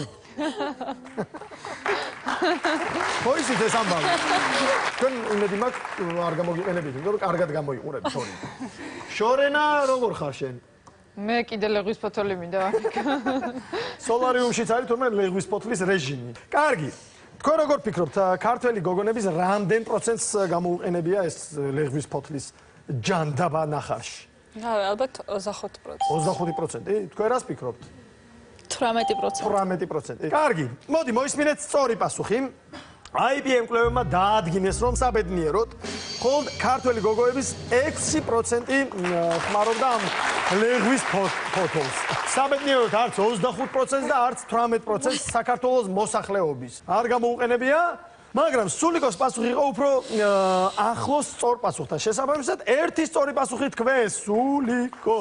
ხო ისიც ეს ამბავი. თქვენ იმედი მაქვს არ გამოგიყენებით, იმიტომ რომ კარგად გამოიყურებით თორე. შორენა როგორ ხარ შენ?
მე კიდე ლეღვის ფოთოლი მინდა.
სოლარიუმშიც არის თუმცა ლეღვის ფოთლის რეჟიმი. კარგი. თქვენ როგორ ფიქრობთ, ქართველი გოგონების რამდენ პროცენტს გამოუყენებია ეს ლეღვის ფოთლის ჯანდაბა ნახარში?
ალბათ 25%.
25%. თქვენ რას ფიქრობთ?
18%.
18%. კარგი. მოდი მოისმინეთ სწორი პასუხი. IPM კვლევებმა დაადგინეს, რომ საბედნიეროდ მხოლოდ ქართველი გოგოების 6% ხმარობდა ამ ლეღვის ფოთოლს. საბედნიეროდ არც 25%-ს და არც 18%-ს საქართველოს მოსახლეობის. არ გამოუყენებია, მაგრამ სულიკოს პასუხი იყო უფრო ახლოს სწორ პასუხთან. შესაბამისად, ერთი სწორი პასუხი თქვენ სულიკო.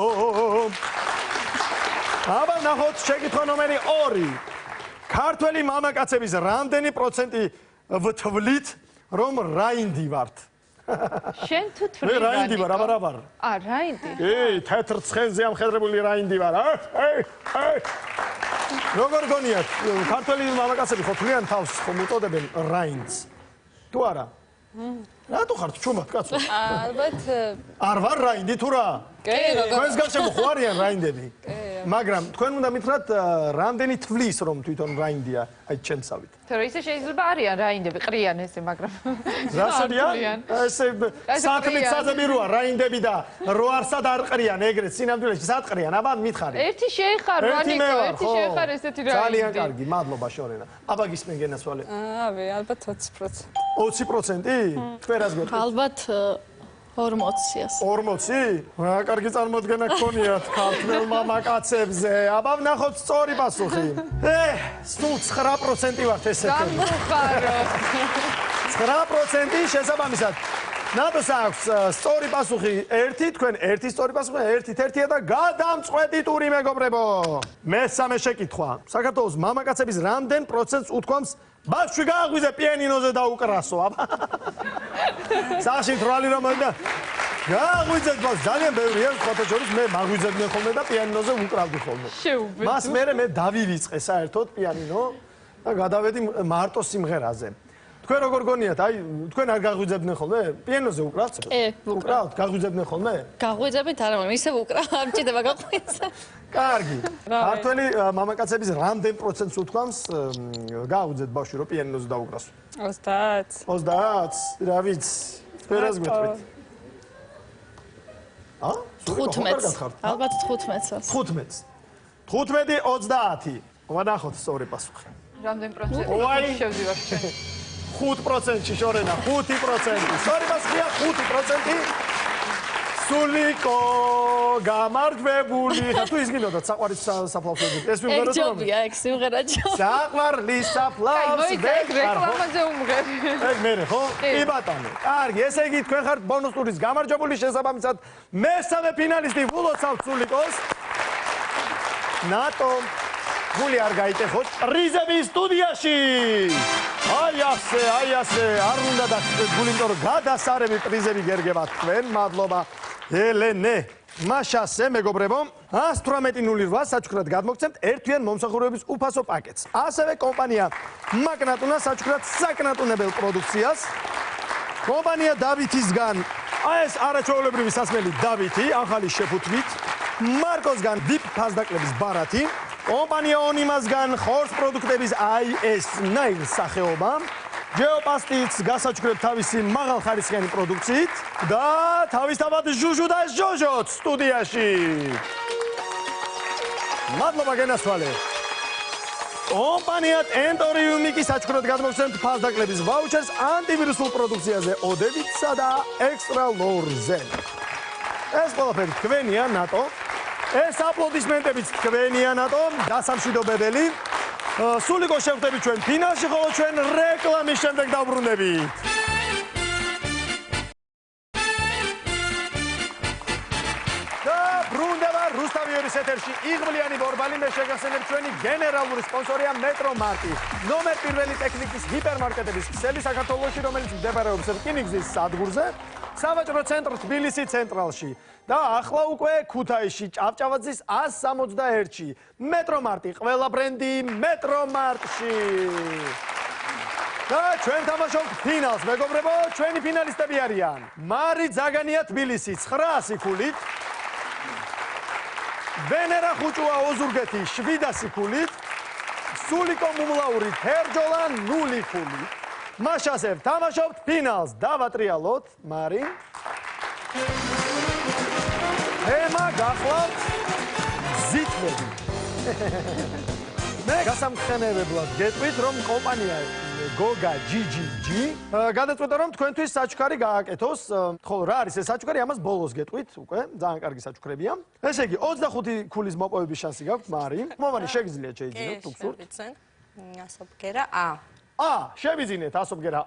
აბა ნახოთ შეკითხვა ნომერი 2. ქართველი მამაკაცების რამდენი პროცენტი ვთვლით, რომ რაინდი ვართ?
შენ თუ თვლი
მე რაინდი ვარ, აბა რა ვარ?
რაინდი?
თეთრ ცხენზე ამხედრებული რაინდი ვარ. როგორ გონიათ, ქართველი მამაკაცები ხო თვლიან თავს, ხომ უწოდებენ რაინდს? თუ არა? რატო ხართ ჩუმად, კაცო?
ალბათ
არ ვარ რაინდი თუ რა?
კი,
თქვენს გარშემო ხო არიან რაინდები?
კი,
მაგრამ თქვენ უნდა მითხრათ რამდენი თვლის რომ თვითონ რაინდია აი ჩემსავით.
თორე ისე შეიძლება არიან რაინდები, ყრიან ესე, მაგრამ
რასებიან? ესე საქმით საზებიროა რაინდები და რო არსად არ ყრიან ეგრეთ სინამდვილეში სად ყრიან? აბა მითხარი.
ერთი შეიხარ ვანიკო, ერთი შეიხარ ესეთი რაინდი.
ძალიან კარგი, მადლობა შორენა. აბა გისმენ გენასვალე.
ავე, ალბათ 20%.
20%? თქვენ რას გეტყვით?
ალბათ 40-ს.
40? რა კარგი წარმოდგენა გქონიათ ქართველ მამაკაცებზე. აბა ვნახოთ სწორი პასუხი. სულ 9% ვართ ესეთები.
გამოვყარო.
9% შესაბამისად. ნატოს აქვს სწორი პასუხი 1, თქვენ 1 სწორი პასუხი, 1-1 და გადამწყვეტი ტური მეგობრებო. მესამე შეკითხვა. საქართველოს მამაკაცების რამდენ პროცენტს უთქვამს ბავშვი გააღვიძე პიანინოზე და უკრასო? სახში თრალი რომ და გააღვიძეთ მას ძალიან ბევრია, სხვათა შორის მე მაღვიძებდნენ ხოლმე და პიანინოზე უკრავდი ხოლმე.
შეუბედო.
მას მე დავივიწყე საერთოდ პიანინო და გადავედი მარტო სიმღერაზე. თქვენ როგორ გონიათ? აი, თქვენ არ გაღვიძებდნენ ხოლმე? პიანინოზე უკრავთ? უკრავთ, გაღვიძებდნენ ხოლმე?
გაღვიძებით არა, მაგრამ ისე უკრავ, არ მჭირდება გაღვიძა.
კარგი. ქართველი მამაკაცების რამდენ პროცენტს უთქვამს გააღვიძეთ ბავშვი რომ პიანინოზე დაუკრას?
30.
30? რა ვიცი. ფერას გვეთქვით.
15. ალბათ 15-ს.
15. 15-30. ვანახოთ სწორი პასუხი.
რამდენ პროცენტი შევდივარ ჩვენ?
5%-ში შორენა, 5%. სწორი პასუხია 5%. სულიკო გამარჯვებული. თუ ისგინოდათ საყვარის საფლავსზე. ეს მიმღერა თუ
ჯობია, ეგ სიმღერა ჯობია.
საყვარლის საფლავსზე.
რეკლამაზე უმღერ.
ეგ მერე ხო? კი ბატონო. კარგი, ესე იგი თქვენ ხართ ბონუს ტურის გამარჯვებული, შესაბამისად მესამე ფინალისტი ვულოცავთ სულიკოს. ნატო გული არ გაიტეხოთ პრიზები სტუდიაში. აი ასე, არ უნდა დაგწეთ გული, იმიტომ რომ გადასარევი პრიზები გერგებათ თქვენ. მადლობა ელენე. მაშასე მეგობრებო, 118.08 საჩუქრად გადმოგცემთ ერთვიან მომსახურების უფასო პაკეტს. ასევე კომპანია მაგნატუნა საჩუქრად საკნატუნებელ პროდუქციას. კომპანია დავითისგან ეს არაჩვეულებრივი სასმელი დავითი, ახალი შეფუთვით. მარკოსგან VIP ფასდაკლების ბარათი. კომპანია ონიმასგან ხორცს პროდუქტების ეს ნაირ სახეობა. ჯეოპასტიც გასაჩუქრებთ თავისი მაღალხარისხიანი პროდუქციით და თავისთავად ჟუჟუ და ჟოჟოც სტუდიაში. მადლობა გენასვალე. კომპანია ტენტორიუმი კი საჩუქრად გადმოგცემთ ფასდაკლების ვაუჩერს ანტივირუსულ პროდუქციაზე ოდევიტსა და ექსტრა ლორზე. ეს ყველაფერი თქვენია ნატო. ეს აპლოდისმენტებიც თქვენია ნატო, დასამშვიდობებელი. სულიკო შევხვდებით ჩვენ ფინალში, ხოლო ჩვენ რეკლამის შემდეგ დავბრუნდებით. და ბრუნდება რუსთავიერის ეთერში იღბლიანი ბორბალი. მე შეგახსენებ ჩვენი გენერალური სპონსორია მეტრომარტი. ნომერ პირველი ტექნიკის ჰიპერმარკეტების ქსელი საქართველოში, რომელიც მდებარეობს რკინიგზის სადგურზე, სავაჭრო ცენტრ თბილისი ცენტრალში. და ახლა უკვე ქუთაისში ჭავჭავაძის 161-ში. მეტრომარტი, ყველა ბრენდი მეტრომარტში. და ჩვენ თამაშობთ ფინალს, მეგობრებო, ჩვენი ფინალისტები არიან. მარი ძაგანია თბილისი 900 ქულით. ვენერა ხუჭუა ოზურგეთი 700 ქულით. სულიკო მუმლაური თერჯოლა 0 ქულით. მაშასევ თამაშობთ ფინალს. დავატრიალოთ, მარი. თემა გახლავთ ზითლები. მე გასამხენებლად გეტყვით, რომ კომპანია გოგა GGG გადაწყვეტა, რომ თქვენთვის საჩუქარი გააკეთოს. ხოლო რა არის ეს საჩუქარი? ამას ბოლოს გეტყვით უკვე, ძალიან კარგი საჩუქრებია. ესე იგი 25 ქულის მოპოვების შანსი გაქვთ, მარი. მომანი შეგიძლიათ შეიძინოთ თუ გსურთ.
ასობგერა
შევიძინეთ ასობგერა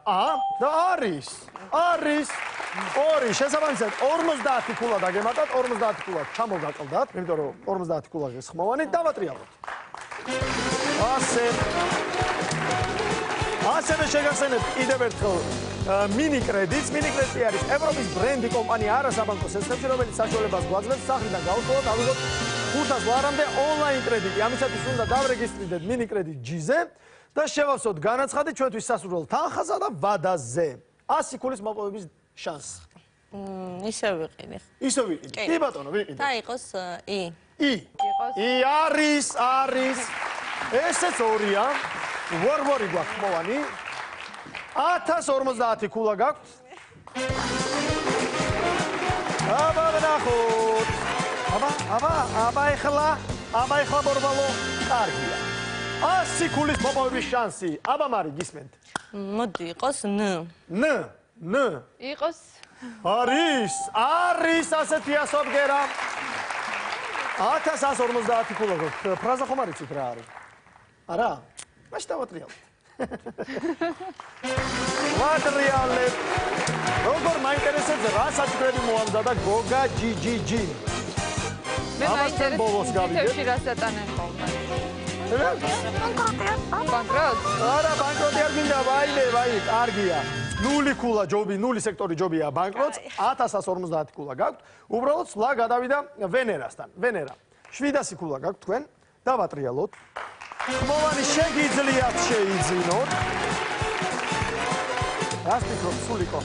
და არის 2 შესაბამისად 50 ქულა დაგემატათ, 50 ქულა ჩამოგაკლდათ, იმიტომ რომ 50 ქულა გესხმოვანი, დავატრიალოთ. ასევე შეგახსენებთ კიდევ ერთხელ მინი კრედიტს. მინი კრედიტი არის ევროპის ბრენდი კომპანია არასაბანკო სისტემაში, რომელიც საშუალებას გვაძლევს სახლიდან გაუსვლელად ავიღოთ 500 ლარამდე ონლაინ კრედიტი. ამისათვის უნდა დავრეგისტრირდეთ მინი კრედიტ G-ზე და შევავსოთ განაცხადი ჩვენთვის სასურველ თანხაზე და ვადაზე. 100 ქულის მოპოვების შანსი.
ისე ვიყიდე.
ისე ვიყიდე. კი ბატონო, ვიყიდე.
და იყოს I.
არის. ესეც 2-ია. ვორვორი გვაქვს ხმოვანი. 1050 ქულა გაქვთ. აბა ნახოთ. აბა ეხლა ბორბალო. კარგია. 100 ქულის მოპოვების შანსი. აბა მარი გისმენთ.
მოდი იყოს ν.
იყოს
არის ასეთი ასობგერა. 1150 ქულა გაქვთ. ფრაზა ხომ არ იცით რა არის? არა? მაშინ დავატრიალოთ. ვატრიალებ. როგორ მაინტერესებს რა საჭიროები მოამზადა გოგა GGG.
მე მაინტერესებს თეთრში რა სატანენ ხოლმე. ბანკროტ?
არა, ბანკროტი არ მინდა, ვაი, კარგია. 0 ქულა ჯობი, 0 სექტორი ჯობია ბანკროტს, 1150 ქულა გაქვთ. უბრალოდ სვლა გადავიდა ვენერასთან. ვენერა. 700 ქულა გაქვთ თქვენ. დავატრიალოთ. ხმოვანი შეგიძლიათ შეიძინოთ. რას ფიქრობ, სულიკო?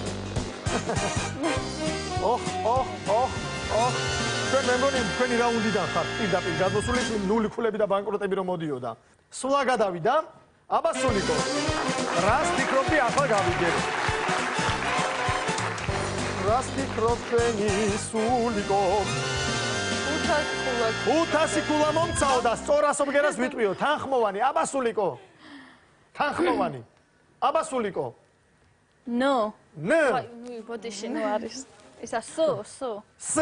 ოხ. თქვენ მე მგონი თქვენი რაუნდიდან ხართ პირდაპირ გადმოსული 0 ქულები და ბანკროტები რომ მოდიოდა. სვლა გადავიდა. აბა სულიკო. რას ფიქრობდი ახლა გავიგე? რას ფიქრობ თქვენი სულიკო? 500 ქულა მომცაო და სწორ ასობგერას ვიტყვიო. თანხმოვანი, აბა სულიკო. თანხმოვანი. აბა სულიკო.
ნო.
ნ.
ბოდიში ნო არის. ისა სო.
ს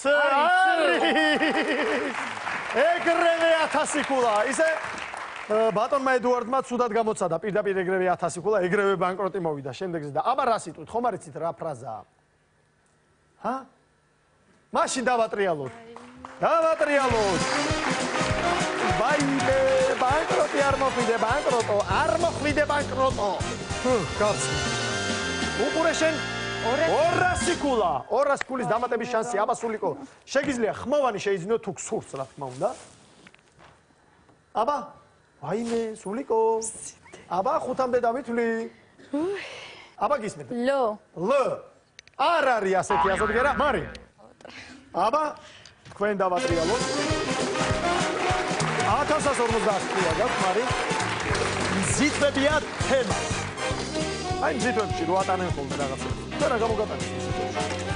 არის. ეგრევე 1000 ქულა. ისე ბატონმა ედუარდმა ცუდად გამოცადა პირდაპირ ეგრევე 1000 ქულა, ეგრევე ბანკროტი მოვიდა შემდეგზე და აბა რა სიტყვით, ხომ არ იცით რა ფრაზაა? ჰა? მაშინ დავატრიალოთ. ვაიმე, ბანკროტი არ მოხვიდე, ბანკროტო. კაცი. უყურე შენ 200 ქულა. 200 ქულის დამატების შანსი, აბა სულიკო. შეგიძლია ხმოვანი შეიძინო თუ გსურს, რა თქმა უნდა. აბა ვაიმე, სულიკო. აბა 5-მდე დავითვლი. აბა გისმენთ.
ლ.
არ არის ასეთი ასობგერა, მარი. აბა თქვენ დავატრიალოთ. 1150 ქულა გაქვთ, მარი. მზითვებია თემა. აი მზითვებში რო ატანენ ხოლმე რაღაცებს. და რა გამოგატანეს მზითვებში?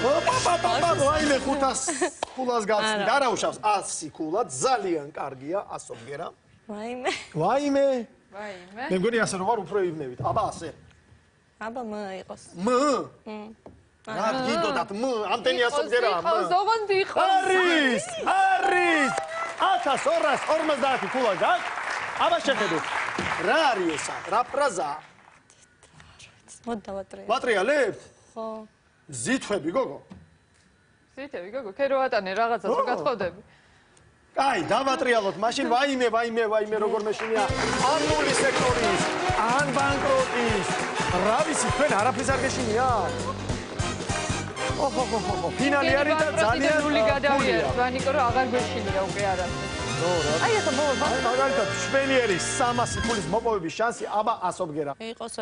ვაიმე 500 ქულას გავცნით. არა უშავს 100 ქულა, ძალიან კარგია, ასობგერა. ვაიმე. მე მგონი ასე რომ ვარ უფრო ივნევით. აბა ასე.
აბა м იყოს.
м. რა გიდოდათ м, ამდენი ასობგერაა м.
ოღონდ იყოს.
არის. 1250 ქულა გაქვთ. აბა შეხედეთ. რა არის ესა? რა ფრაზაა?
მოდი დავატრიალებ.
ვატრიალებთ?
ხო.
ზითვები გოგო.
ზითები გოგო, ქე რო ატანე რაღაცას რო გათხოვდები.
აი, დავატრიალოთ, მაშინ ვაიმე, როგორ მეშინია. ან 0 სექტორის, ან ბანკროტის. რა ვიცი, თქვენ არაფრის არ გეშინია? ფინალი არის და ძალიან
0 გადავიარეთ, ვანიკო რომ აღარ გვეშინია უკვე არაფერი. აი ახლა მოვა.
მაგალითად, შვენიერი 300 ქულის მოპოვების შანსი, აბა ასობგერა.
იყოს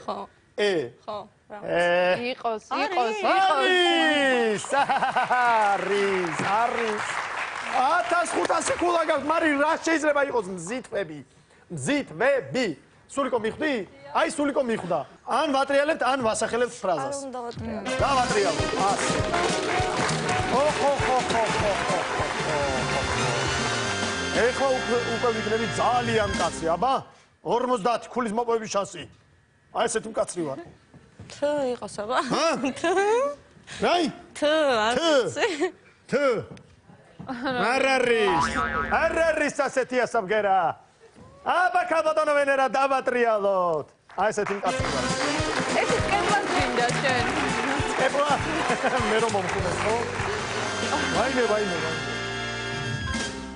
ხო.
ხო.
იყოს.
არის. 1500 ქულა გაქვთ, მარი რა შეიძლება იყოს მზითვები? სულიკო მიხვდი? აი სულიკო მიხვდა. ან ვატრიალებთ, ან ვასახელებთ ფრაზას.
არ უნდა დავატრიალებ.
დავატრიალოთ. ასე. ხო. ეხლა უკვე ვიქნები ძალიან კაცი, აბა 50 ქულის მოპოვების შანსი. აი ესეთი მკაცრი ვარ.
თ იყოს აბა.
რაი?
თ არის.
თ. არ არის ასეთი ასაბგერა. აბა კაბატონო ვენერა დავატრიალოთ. აი ესეთი მკაცრი ვარ.
ეს კეპლას გინდა შენ.
კეპლა? მე რომ მომხუნეს ხო? ვაიმე.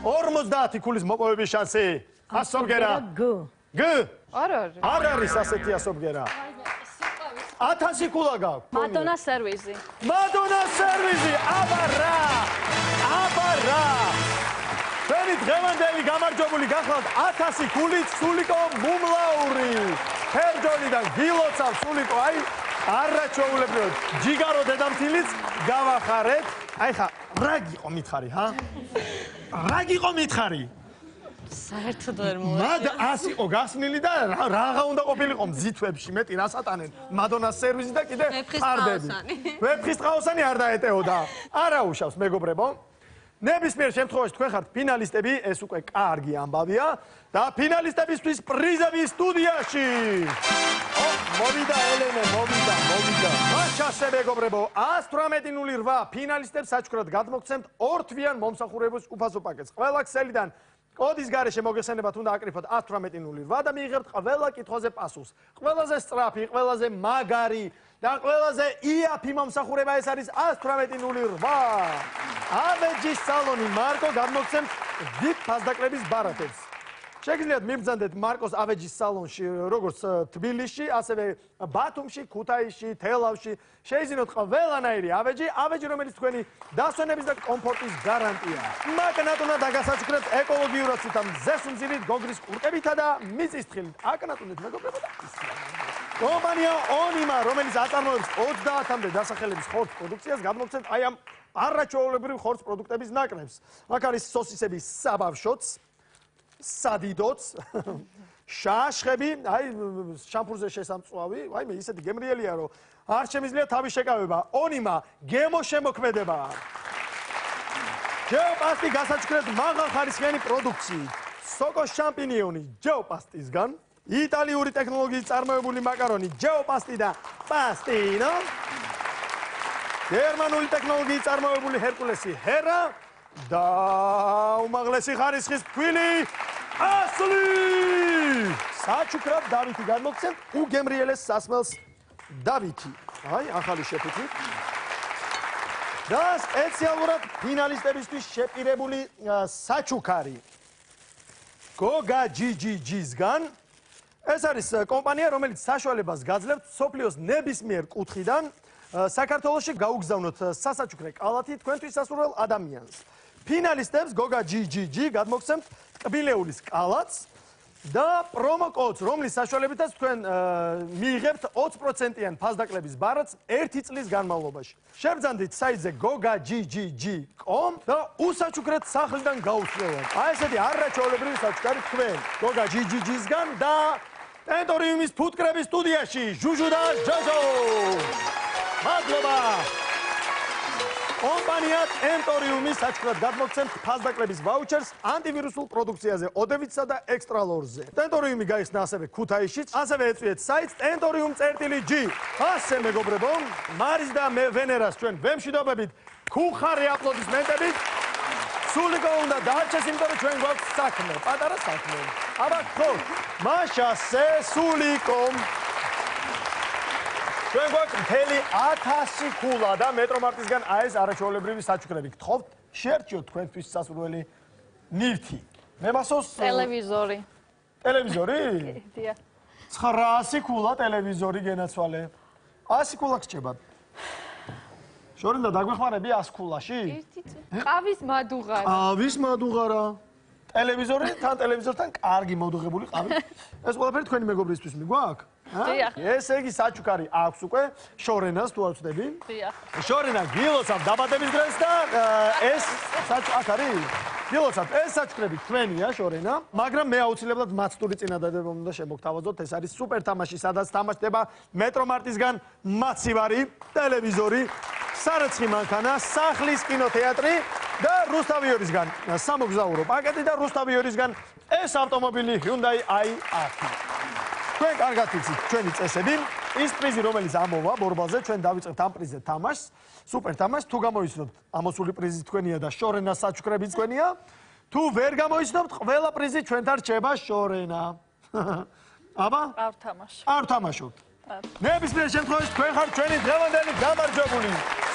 50 ქულის მოპოვების შანსი. ასობგერა. გ.
არ არის.
არ არის ასეთი ასობგერა. 1000 ქულა გაქვთ.
მადონა სერვიზი.
აბა რა. ჩვენი დღევანდელი გამარჯვებული გახლავთ 1000 ქულით სულიკო მუმლაური.
ფერჯოლიდან გილოცავ სულიკო, აი არაჩვეულებრივად. ჯიგარო დედამთილიც გავახარეთ. აი ხა, რა გიყო მითხარი, ჰა? რა გიყო მითხარი?
საერთოდ ვერ მოვა.
მად 100 იყო გასნილი და რაღა უნდა ყოფილიყო მზითვებში, მეტი რას ატანენ? მადონას სერვისი და კიდე ფარდები. ვეფხისტყაოსანი არ დაეტეოდა. არა უშავს მეგობრებო. ნებისმიერ შემთხვევაში თქვენ ხართ ფინალისტები, ეს უკვე კარგი ამბავია და ფინალისტებისთვის პრიზები სტუდიაში. მოვიდა ელენე, მოვიდა. მაშ ასე მეგობრებო, 118:08 ფინალისტებს საჩუქრად გადმოგცემთ ორთვიან მომსახურებების უფასო პაკეტს. ყველა ქსელიდან კოდის გარეშე მოგესალმებათ, უნდა აკრიფოთ 118:08 და მიიღებთ ყველა კითხვაზე პასუხს. ყველაზე სწრაფი, ყველაზე მაგარი და ყველაზე იაფი მომსახურება ეს არის 118:08. ავეჯის სალონი მარკო გადმოგცემთ VIP ფასდაკლების ბარათებს. შეგიძლიათ მიბრძანდეთ მარკოს ავეჯის სალონში, როგორც თბილისში, ასევე ბათუმში, ქუთაისში, თელავში. შეიძინოთ ყველანაირი ავეჯი, რომელიც თქვენი დასვენების და კომფორტის გარანტია. მაკნატუნა დაგასაჩუქრეთ ეკოლოგიურად ცუთა მზესუმზირით, გოგრის ყურკებითა და მიწის თხილით. აკნატუნეთ მეგობრებო და კომპანია ონიმა, რომელიც აწარმოებს 30-მდე დასახელების ხორცს პროდუქციას, გადმოგცემთ აი ამ არაჩვეულებრივ ხორცს პროდუქტების ნაკრებს. აქ არის სოსისები საბავშვოც, სადიდოც, შაშხები, აი შამპურზე შესამწვავი, აი მე ისეთი გემრიელია, რომ არ შემიძლია თავის შეკავება. ონიმა გემოშემოქმედება. ჯეოპასტი გასაჩუქრეთ მაღალხარისხიანი პროდუქციით. სოკოს შამპინიონი ჯეოპასტისგან, იტალიური ტექნოლოგიით წარმოებული მაკარონი ჯეოპასტი და პასტინო. გერმანული ტექნოლოგიით წარმოებული ჰერკულესი ჰერა და უმაღლესი ხარისხის ფქვილი ასლი. საჩუქრად დავითი გადმოგცემთ უგემრიელეს სასმელს დავითი. აი, ახალი შეფუთვით. და სპეციალურად ფინალისტებისთვის შეპირებული საჩუქარი. გოგა GGG-სგან. ეს არის კომპანია, რომელიც საშუალებას გაძლევთ სოფლიოს ნებისმიერ კუთხიდან საქართველოში გაუგზავნოთ სასაჩუქრე კალათი თქვენთვის სასურველ ადამიანს. ფინალისტებს გოგა GGG გადმოგცემთ ტკბილეულის კალათს და პრომო კოდს, რომლის საშუალებითაც თქვენ მიიღებთ 20%-იან ფასდაკლების ბარათს 1 წლის განმავლობაში. შებრძანდით საიტზე gogaggg.com და უსაჩუქრეთ სახლიდან გაუცვლელად. აი ესეთი არაჩვეულებრივი საჩუქარი თქვენ გოგა GGG-სგან და ტენტორიუმის ფუტკრების სტუდიაში ჟუჟუ და ჟოჟო. მადლობა. კომპანია ტენტორიუმის საჩუქრად გადმოგცემთ ფასდაკლების ვაუჩერს ანტივირუსულ პროდუქციაზე ოდევიცსა და ექსტრალორზე. ტენტორიუმი გაიხსნა ასევე ქუთაისშიც, ასევე ეწვიეთ საიტს tentorium.g. ასე მეგობრებო, მარის და ვენერას ჩვენ ვემშვიდობებით ქუხარი აპლოდისმენტებით. სულიკო უნდა დაარჩეს, იმიტომ რომ ჩვენ გვაქვს საქმე, პატარა საქმე. აბა ხო, მაშასე სულიკო. ჩვენ გვაქვს მთელი 1000 ქულა და მეტრომარტისგან ეს არაჩვეულებრივი საჩუქრები. გთხოვთ, შეერჩიოთ თქვენთვის სასურველი ნივთი. მემასოს
ტელევიზორი.
ტელევიზორი?
დიახ.
900 ქულა ტელევიზორი გენაცვალე. 100 ქულა გჭებათ. შორინდა დაგვეხმარები 100 ქულაში?
ყავის მადუღარა.
ყავის მადუღარა. ტელევიზორი, თან ტელევიზორთან კარგი მოდუღებული ყავი. ეს ყველაფერი თქვენი მეგობრისთვის მიგვაქვს?
დიახ.
ესე იგი საჩუქარი აქვს უკვე შორენას თუ არ ვწდები?
დიახ.
შორენა გილოცავ დაბადების დღეს და ეს აქ არის? გილოცავ ეს საჩუქრები თქვენია შორენა, მაგრამ მე აუცილებლად მაცტური წინადადება უნდა შემოგთავაზოთ. ეს არის სუპერ თამაში, სადაც თამაშდება მეტრომარტისგან მაცივარი, ტელევიზორი, სარაცხი მანქანა, სახლის კინოთეატრი და რუსთავიორისგან სამოგზაურო პაკეტი და რუსთავიორისგან ეს ავტომობილი Hyundai i10. თქვენ კარგად ვიცით ჩვენი წესები. ის პრიზი, რომელიც ამოვა ბორბალზე, ჩვენ დავიწყებთ ამ პრიზზე თამაშს, სუპერ თამაშს. თუ გამოიცნობთ, ამოსული პრიზი თქვენია და შორენას საჩუქრები თქვენია. თუ ვერ გამოიცნობთ, ყველა პრიზი ჩვენთან რჩება შორენა. აბა?
არ თამაში.
არ თამაშობთ. ნებისმიერ შემთხვევაში თქვენ ხართ ჩვენი დღევანდელი გამარჯვებული.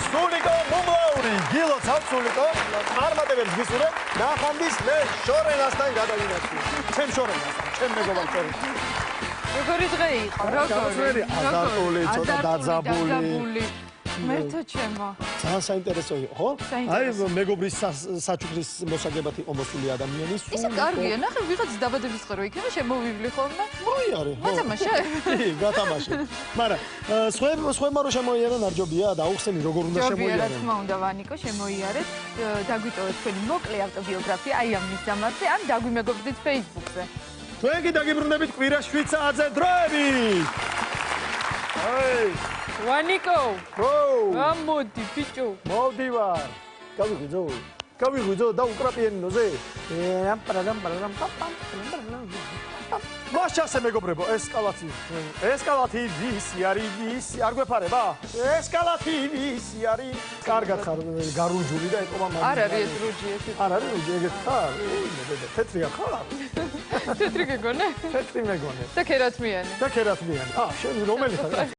სულიკო მუმლაური, გილოცავ სულიკო. წარმატებებს გისურვებ. ნახამდის მე შორენასთან გადავინაცვლი. ჩემ შორენასთან, ჩემ მეგობარ შორენასთან.
როგორი დღე იყო?
აზარტული, ცოტა დაძაბული.
ღმერთო ჩემო.
ძალიან საინტერესო იყო, ხო? აი მეგობრის საჩუქრის მოსაგებად იყო მოსული ადამიანი.
ისე კარგია, ნახე ვიღაც დაბადების დღე რო იქნება შემოვივლი ხოლმე.
მოიარე.
მოთამაშე.
კი, გათამაშე. მაგრამ სხვებმა რო შემოიარა ნარჯობია, დაუხსენი როგორ უნდა
ჯობია, რა
შემოიარონ.
თქმა უნდა, ვანიკო, შემოიარეთ. დაგვიტოვეთ თქვენი მოკლე ავტობიოგრაფია აი ამ მის დამარცხე, ან დაგვიმეგობრდით Facebook-ზე.
თქვენ კი დაგიბრუნდებით კვირას 7 საათზე დროები. აი,
ვანიკო.
ო,
გამოდი, ბიჭო.
მოვდივარ. გავიღვიძო და უკრაპიენინოზე. რამ პრაგრამ პაპამ. მაშასე მეგობრებო, ესკალათი ვისი არის? არ გვეფარება? ესკალათი ვისი არის? კარგად ხარ, გარუჯული და ეტყობა მაგ.
არ არის ეს რუჯი ეს.
არ არის რუჯი, ეგეთ ხარ? თეთრია ხარ?
თეთრი გეგონე?
თეთრი მეგონე.
და ქერათმიანი.
შენ რომელი ხარ?